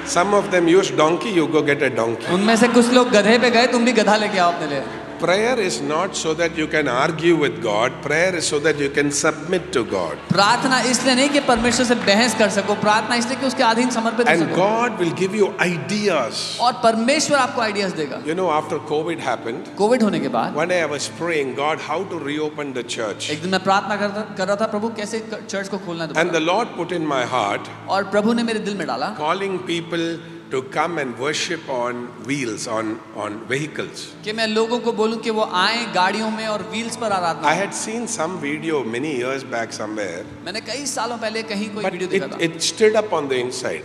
Some of them used donkey. You go get a donkey. उनमें से कुछ लोग गधे पे गए, तुम भी गधा लेके आओ अपने लिए। Prayer is not so that you can argue with God. Prayer is so that you can submit to God. प्रार्थना इसलिए नहीं कि परमेश्वर से बहस कर सको, प्रार्थना इसलिए कि उसके अधीन समर्पित हो And सको। God will give you ideas. और परमेश्वर आपको आइडियाज देगा। You know, after COVID happened, Covid होने के बाद one day I was praying, God, how to reopen the church. एक दिन मैं प्रार्थना कर रहा था, प्रभु कैसे चर्च को खोलना है And the दोबारा। Lord put in my heart, और प्रभु ने मेरे दिल में डाला calling people to come and worship on wheels, on vehicles. कि मैं लोगों को बोलूं कि वो आए गाड़ियों में और व्हील्स पर आराधना। I had seen some video many years back somewhere, मैंने कई सालों पहले कहीं कोई but वीडियो देखा था, it stirred up on the inside.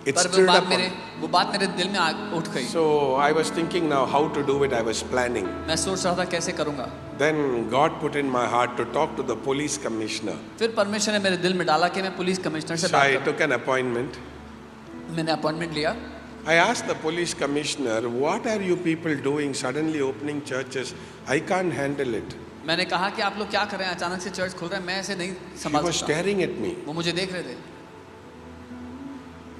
It पर stirred up. वो बात मेरे दिल में उठ गई। So I was thinking now how to do it. I was planning. मैं सोच रहा था कैसे करूंगा। Then God put in my heart to talk to the police commissioner. फिर परमेश्वर ने मेरे दिल में डाला कि मैं पुलिस कमिश्नर से So बात I करूं। took an appointment. मैंने अपॉइंटमेंट लिया। I asked the police commissioner, what are you people doing suddenly opening churches? I can't handle it. मैंने कहा कि आप लोग क्या कर रहे हैं, अचानक से चर्च खोल रहे हैं, मैं ऐसे नहीं He संभाल was सकता। staring at me. वो मुझे देख रहे थे।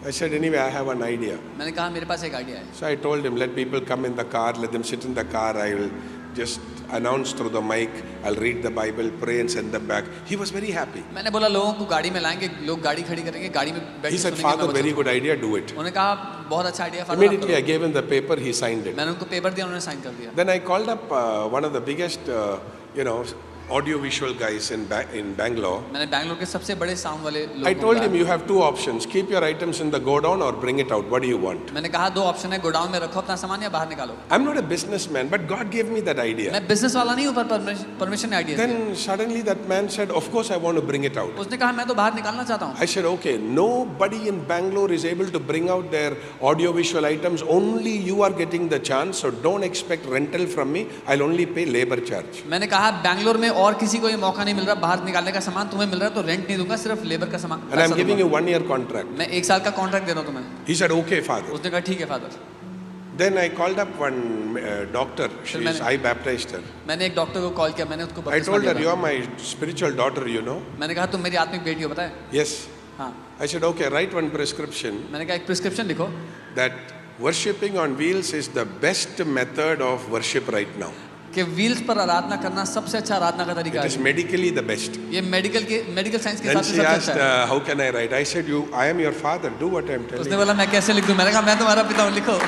I said, anyway, I have an idea. मैंने कहा मेरे पास एक आइडिया है। So I told him, let people come in the car, let them sit in the car. I will just announce through the mic. I'll read the Bible, pray and send them back. He was very happy. मैंने बोला लोगों को गाड़ी में लाएंगे, लोग गाड़ी खड़ी करेंगे, गाड़ी में बैठ He के said, सुनेंगे, Father, मैं very बता good idea, do it. दूं। उन्होंने कहा बहुत अच्छा idea father. Immediately I gave him the paper, he signed it. मैंने उनको पेपर दिया, उन्होंने साइन कर दिया। Then I called up one of the biggest, audio-visual guys in Bangalore. मैंने बैंगलोर के सबसे बड़े साउंड वाले लोगों I को told बुलाया। him, you have two options. Keep your items in the godown or bring it out. What do you want? मैंने कहा दो ऑप्शन है, गोडाउन में रखो अपना सामान या बाहर निकालो। I'm not a businessman, but God gave me that idea. मैं बिजनेस वाला नहीं हूँ, पर परमेश्वर ने आइडिया दिया। Then suddenly that man said, of course I want to bring it out. उसने कहा मैं तो बाहर निकालना चाहता हूँ। I said, okay, nobody in Bangalore is able to bring out their audio-visual items. Only you are getting the chance, so don't expect rental from me. I'll only pay labor charge. मैंने कहा बैंगलोर में और किसी को ये मौका नहीं मिल रहा, बाहर निकालने का सामान तुम्हें मिल रहा है, तो रेंट नहीं दूंगा, सिर्फ लेबर का सामान। And I'm giving you 1 year contract. मैं 1 साल का कॉन्ट्रैक्ट दे रहा हूँ तुम्हें। He said, okay, Father. उसने कहा ठीक है father. Then I called up one doctor. I baptized her. मैंने एक डॉक्टर को कॉल किया, मैंने उसको I told her, you are my spiritual daughter, you know. मैंने कहा तुम मेरी आत्मिक बेटी हो, पता है? Yes. हाँ। I said, okay, write one prescription मैंने कहा एक प्रिस्क्रिप्शन लिखो that worshipping on wheels is the best method of worship right now. कि व्हील्स पर आराधना करना सबसे अच्छा आराधना का तरीका It is है। medically the best. ये मेडिकल साइंस के Then हिसाब से she सबसे asked, अच्छा है। how can I write? I said, I am your father. Do what I am telling उसने you. बोला मैं कैसे लिख दूं? मैंने कहा मैं तुम्हारा पिता हूँ, लिखो।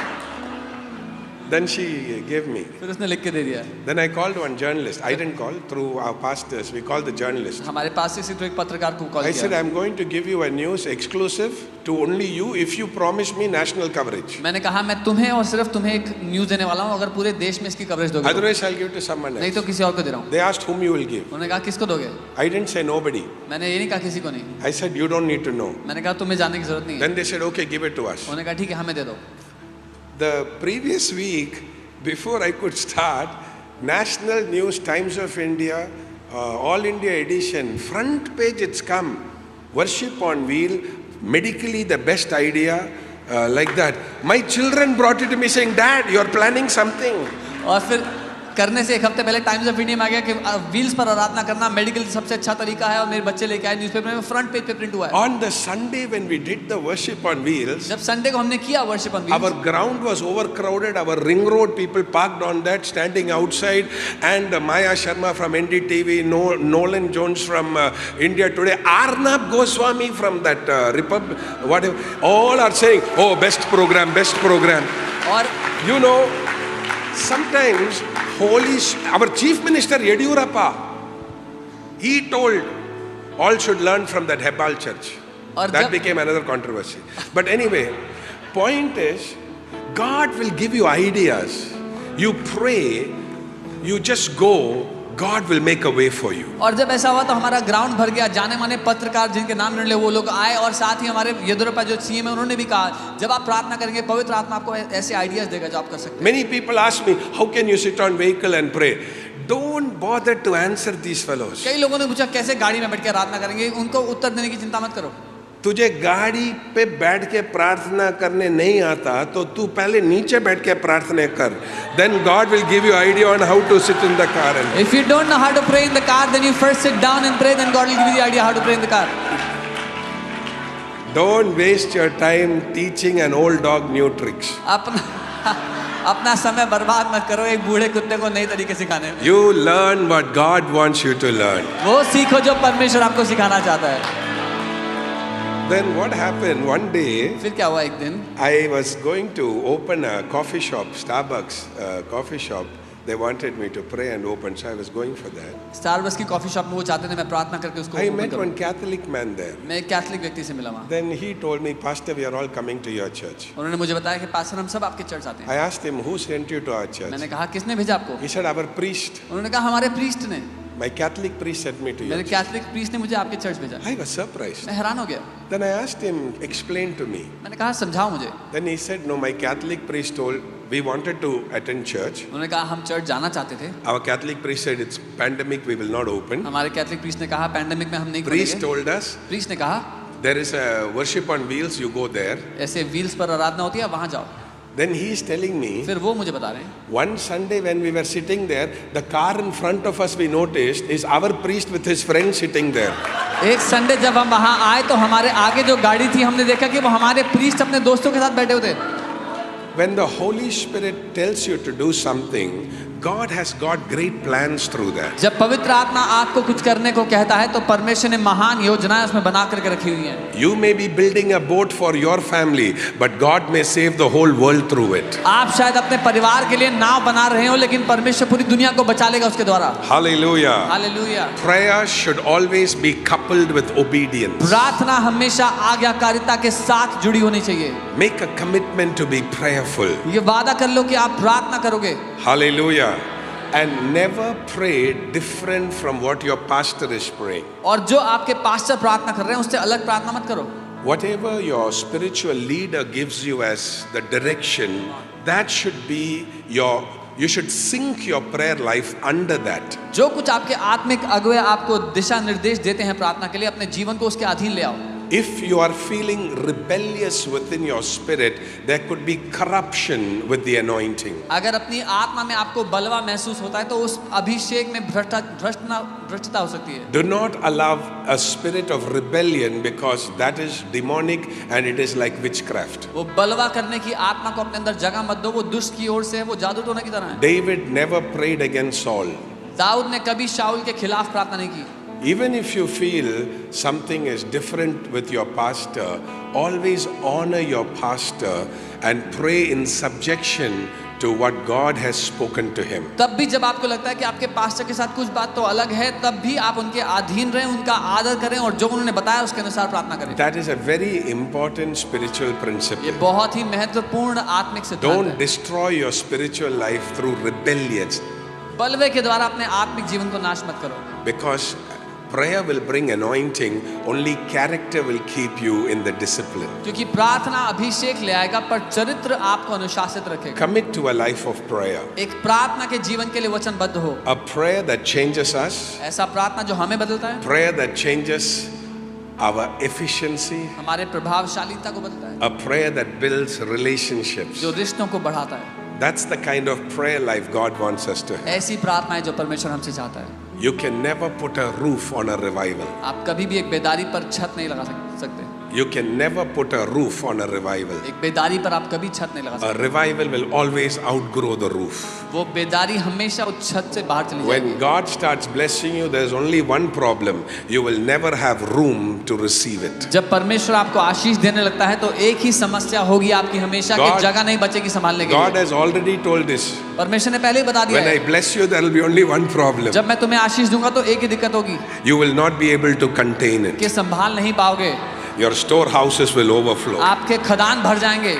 Then she gave me. फिर उसने लिख के दे दिया। Then I called one journalist. I didn't call, through our pastors. We called the journalist. हमारे पास से सिर्फ एक पत्रकार को कॉल I said, किया। I'm going to give you a news exclusive to only you if you promise me national coverage. मैंने कहा मैं तुम्हें और सिर्फ तुम्हें एक न्यूज़ देने वाला हूँ, अगर पूरे देश में इसकी कवरेज दोगे तो। Otherwise, I'll give it to someone नहीं else. तो किसी और को दे रहा हूँ। They asked whom you will give. उन्होंने कहा किसको दोगे? I didn't say nobody. मैंने ये नहीं कहा किसी को नहीं। I said, you don't need to know. मैंने कहा तुम्हें जानने की जरूरत नहीं है। Then they said, okay, give it to us. उन्होंने कहा ठीक है हमें दे दो। The previous week, before I could start, National News Times of India, All India edition, front page it's come. Worship on wheel, medically the best idea, like that. My children brought it to me saying, Dad, you're planning something. और फिर करने से एक हफ्ते पहले times of India में आ गया कि व्हील्स पर आराधना करना मेडिकल सबसे अच्छा तरीका है, और मेरे बच्चे लेके आए, न्यूज़पेपर में फ्रंट पेज पे प्रिंट हुआ है। On the Sunday when we did the worship on wheels, जब संडे को हमने किया worship on our wheels, ground was overcrowded. Our ring road people parked on that, standing outside, and Maya Sharma from NDTV, Nolan Jones from India Today, Arnab Goswami from that Republic, whatever, all are saying, "Oh, best program, best program." और You know, sometimes our Chief Minister Yediyurappa, he told all should learn from that Hebal church. और That जब became another controversy. But anyway, point is, God will give you ideas. You pray, you just go, God will make a way for you. और जब ऐसा हुआ तो हमारा ground भर गया, जाने माने पत्रकार जिनके नाम नहीं ले वो लोग आए, और साथ ही हमारे येदियुरप्पा जो सीएम है उन्होंने भी कहा जब आप प्रार्थना करेंगे पवित्र आत्मा आपको ऐसे आइडियाज देगा जो आप कर सकते हैं। Many people ask me, how can you sit on vehicle and pray? Don't bother to answer these fellows. कई लोगों ने पूछा कैसे गाड़ी में बैठ के आराधना करेंगे, उनको उत्तर देने की चिंता मत करो। तुझे गाड़ी पे बैठ के प्रार्थना करने नहीं आता तो तू पहले नीचे बैठ के प्रार्थना कर. Then God will give you idea on how to sit in the car. And If you don't know how to pray in the car, then you first sit down and pray, then God will give you the idea how to pray in the car. don't waste your time teaching an old dog new tricks. अपना समय बर्बाद मत करो एक बूढ़े कुत्ते को नई तरीके सिखाने में। You learn what God wants you to learn. वो सीखो जो परमेश्वर आपको सिखाना चाहता है। Then what happened one day, फिर क्या हुआ एक दिन, I was going to open a coffee shop, Starbucks coffee shop. They wanted me to pray and open, so I was going for that. Starbucks की कॉफी शॉप में वो चाहते थे मैं प्रार्थना करके उसको I open met करूं। one Catholic man there. मैं एक कैथलिक व्यक्ति से मिला वहाँ। Then he told me, Pastor, we are all coming to your church. उन्होंने मुझे बताया कि पास्टर हम सब आपके चर्च आते हैं। I asked him, who sent you to our church? मैंने कहा किसने भेजा आपको? He said, our priest. उन्होंने कहा हमारे प्रीस्ट ने, My Catholic priest sent me to your मेरे church. कैथलिक प्रीस्ट ने मुझे आपके चर्च भेजा। I was surprised. मैं हैरान हो गया। Then I asked him, explain to me. मैंने कहा समझाओ मुझे। Then he said, no, my Catholic priest told, we wanted to attend church. उन्होंने कहा हम चर्च जाना चाहते थे। Our Catholic priest said, it's pandemic, we will not open. हमारे कैथलिक प्रीस्ट ने कहा पैंडेमिक में हम नहीं Priest करेंगे। told us, प्रीस्ट ने कहा there is a worship on wheels, you go there. ऐसे व्हील्स पर आराधना होती है वहाँ जाओ। Then he is telling me, फिर वो मुझे बता रहे हैं one Sunday when we were sitting there, the car in front of us we noticed is our priest with his friend sitting there. एक संडे जब हम वहाँ आए तो हमारे आगे जो गाड़ी थी हमने देखा कि वो हमारे प्रीस्ट अपने दोस्तों के साथ बैठे हुए थे। When the Holy Spirit tells you to do something, God has got great plans through that. जब पवित्र आत्मा आपको कुछ करने को कहता है तो परमेश्वर ने महान योजनाएं उसमें बना करके रखी हुई हैं। You may be building a boat for your family, but God may save the whole world through it. आप शायद अपने परिवार के लिए नाव बना रहे हो लेकिन परमेश्वर पूरी दुनिया को बचा लेगा उसके द्वारा। Hallelujah. Hallelujah. Prayer should always be coupled with obedience. प्रार्थना हमेशा आज्ञाकारिता के साथ जुड़ी होनी चाहिए। Make a commitment to be prayerful. ये वादा कर लो कि आप प्रार्थना करोगे। Hallelujah. And never pray different from what your pastor is praying. और जो आपके पास्टर प्रार्थना कर रहे हैं उससे अलग प्रार्थना मत करो। Whatever your spiritual leader gives you as the direction, that should be you should sync your prayer life under that. जो कुछ आपके आत्मिक अगुवे आपको दिशा निर्देश देते हैं प्रार्थना के लिए अपने जीवन को उसके अधीन ले आओ। If you are feeling rebellious within your spirit, there could be corruption with the anointing. अगर अपनी आत्मा में आपको बलवा महसूस होता है तो उस अभिषेक में भ्रष्टता हो सकती है। Do not allow a spirit of rebellion because that is demonic and it is like witchcraft. वो बलवा करने की आत्मा को अपने अंदर जगह मत दो, वो दुष्ट की ओर से है, वो जादू टोना की तरह है। David never prayed against Saul. Dawood ने कभी शाऊल के खिलाफ प्रार्थना नहीं की। Even if you feel something is different with your pastor, always honor your pastor and pray in subjection to what God has spoken to him. तब भी जब आपको लगता है कि आपके पास्टर के साथ कुछ बात तो अलग है, तब भी आप उनके अधीन रहें, उनका आदर करें और जो उन्होंने बताया उसके अनुसार प्रार्थना करें। That is a very important spiritual ये principle. बहुत ही महत्वपूर्ण आत्मिक सिद्धांत Don't है। destroy your spiritual life through rebellion, बलवे के द्वारा अपने आत्मिक जीवन को नाश मत करो। because prayer will bring anointing, only character will keep you in the discipline. क्योंकि प्रार्थना अभिषेक ले आएगा पर चरित्र आपको अनुशासित रखेगा। Commit to a life of prayer. एक प्रार्थना के जीवन के लिए वचनबद्ध हो। A prayer that changes us, ऐसा प्रार्थना जो हमें बदलता है, prayer that changes our efficiency, हमारे प्रभावशालीता को बदलता है, a prayer that builds relationships. जो रिश्तों को बढ़ाता है। That's the kind of prayer life God wants us to have. ऐसी प्रार्थना है जो परमेश्वर हमसे चाहता है। You can never put a roof on a revival. आप कभी भी एक बेदारी पर छत नहीं लगा सकते। You can never put a roof on a revival. एक बेदारी पर आप कभी छत नहीं लगा A सकते। revival will always outgrow the roof. वो बेदारी हमेशा उस छत से बाहर चली When जाएगी। God starts blessing you, there's only one problem. You will never have room to receive it. जब परमेश्वर आपको आशीष देने लगता है तो एक ही समस्या होगी आपकी हमेशा कि God- जगह नहीं बचेगी संभालने के God लिए। has already told this. परमेश्वर ने पहले ही बता दिया When I है, bless you, there will be only one problem. जब मैं तुम्हें आशीष दूंगा तो एक ही दिक्कत होगी You will not be able to contain it. कि संभाल नहीं पाओगे। Your storehouses will overflow. आपके खदान भर जाएंगे,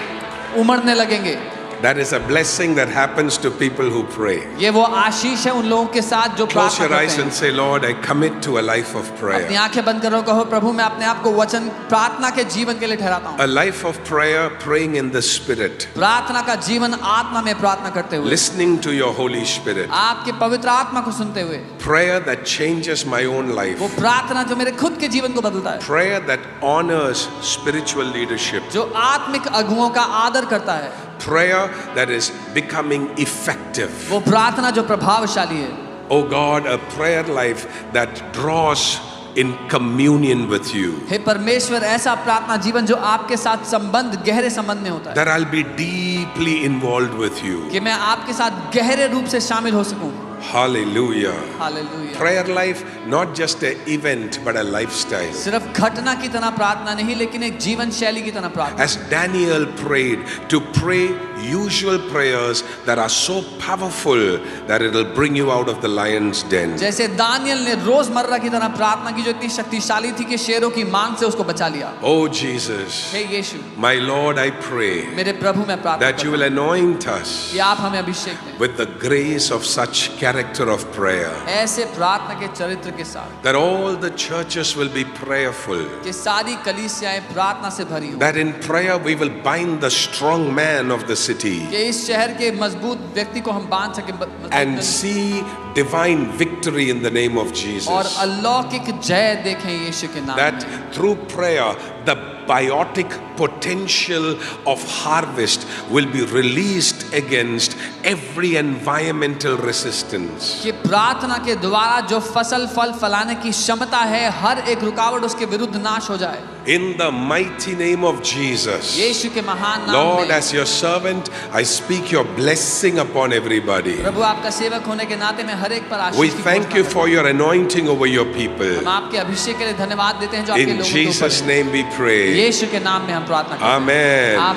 उमड़ने लगेंगे। That is a blessing that happens to people who pray. ये वो आशीष है उन लोगों के साथ जो Close प्रार्थना your eyes करते and हैं। say, Lord, I commit to a life of अपनी prayer. आंखें बंद करो, कहो प्रभु मैं अपने आप को वचन प्रार्थना के जीवन के लिए ठहराता हूँ। A life of prayer, praying in the Spirit, प्रार्थना का जीवन आत्मा में प्रार्थना करते हुए, listening to your Holy Spirit. आपके पवित्र आत्मा को सुनते हुए, Prayer that changes my own वो life. प्रार्थना जो मेरे खुद के जीवन को बदलता है, Prayer that honors spiritual leadership. जो आत्मिक अगुओं का आदर करता है, Prayer that is becoming effective. वो प्रार्थना जो प्रभावशाली है। Oh God, a prayer life that draws in communion with you. हे परमेश्वर, ऐसा प्रार्थना जीवन जो आपके साथ संबंध, गहरे संबंध में होता है, That I'll be deeply involved with you. कि मैं आपके साथ गहरे रूप से शामिल हो सकूं। Hallelujah. Hallelujah. Prayer life, not just an event, but a lifestyle. सिर्फ घटना की तरह प्रार्थना नहीं, लेकिन एक जीवन शैली की तरह प्रार्थना। As Daniel prayed, to pray usual prayers that are so powerful that it will bring you out of the lion's den. जैसे दानियल ने रोजमर्रा की तरह प्रार्थना की जो इतनी शक्तिशाली थी कि शेरों की मांग से उसको बचा लिया। Oh Jesus, hey Yeshu, my Lord, I pray मेरे प्रभु, मैं प्रार्थना that you will anoint us कि आप हमें अभिषेक दें with the grace of such character of prayer, ऐसे प्रार्थना के चरित्र के साथ, that all the churches will be prayerful, कि सारी कलीसियाएं प्रार्थना से भरी हों, that in prayer we will bind the strong man of the city कि इस शहर के मजबूत व्यक्ति को हम बांध सके and see divine victory in the name of और Jesus. अलौकिक जय देखें यीशु के नाम That में। through prayer the biotic potential of harvest will be released against every environmental resistance. कि प्रार्थना के द्वारा जो फसल फल फलाने की क्षमता है, हर एक रुकावट उसके विरुद्ध नाश हो जाए। In the mighty name of Jesus, यीशु के महान नाम Lord, में। as your servant, I speak your blessing upon everybody. प्रभु, आपका सेवक होने के नाते मैं हर एक पर We आशीष की thank घोषणा you करता for your anointing over your हूं। people. हम आपके अभिषेक के लिए धन्यवाद देते हैं जो आपके In लोगों के ऊपर Jesus' है। name we pray. यीशु के नाम में हम प्रार्थना करते हैं। Amen.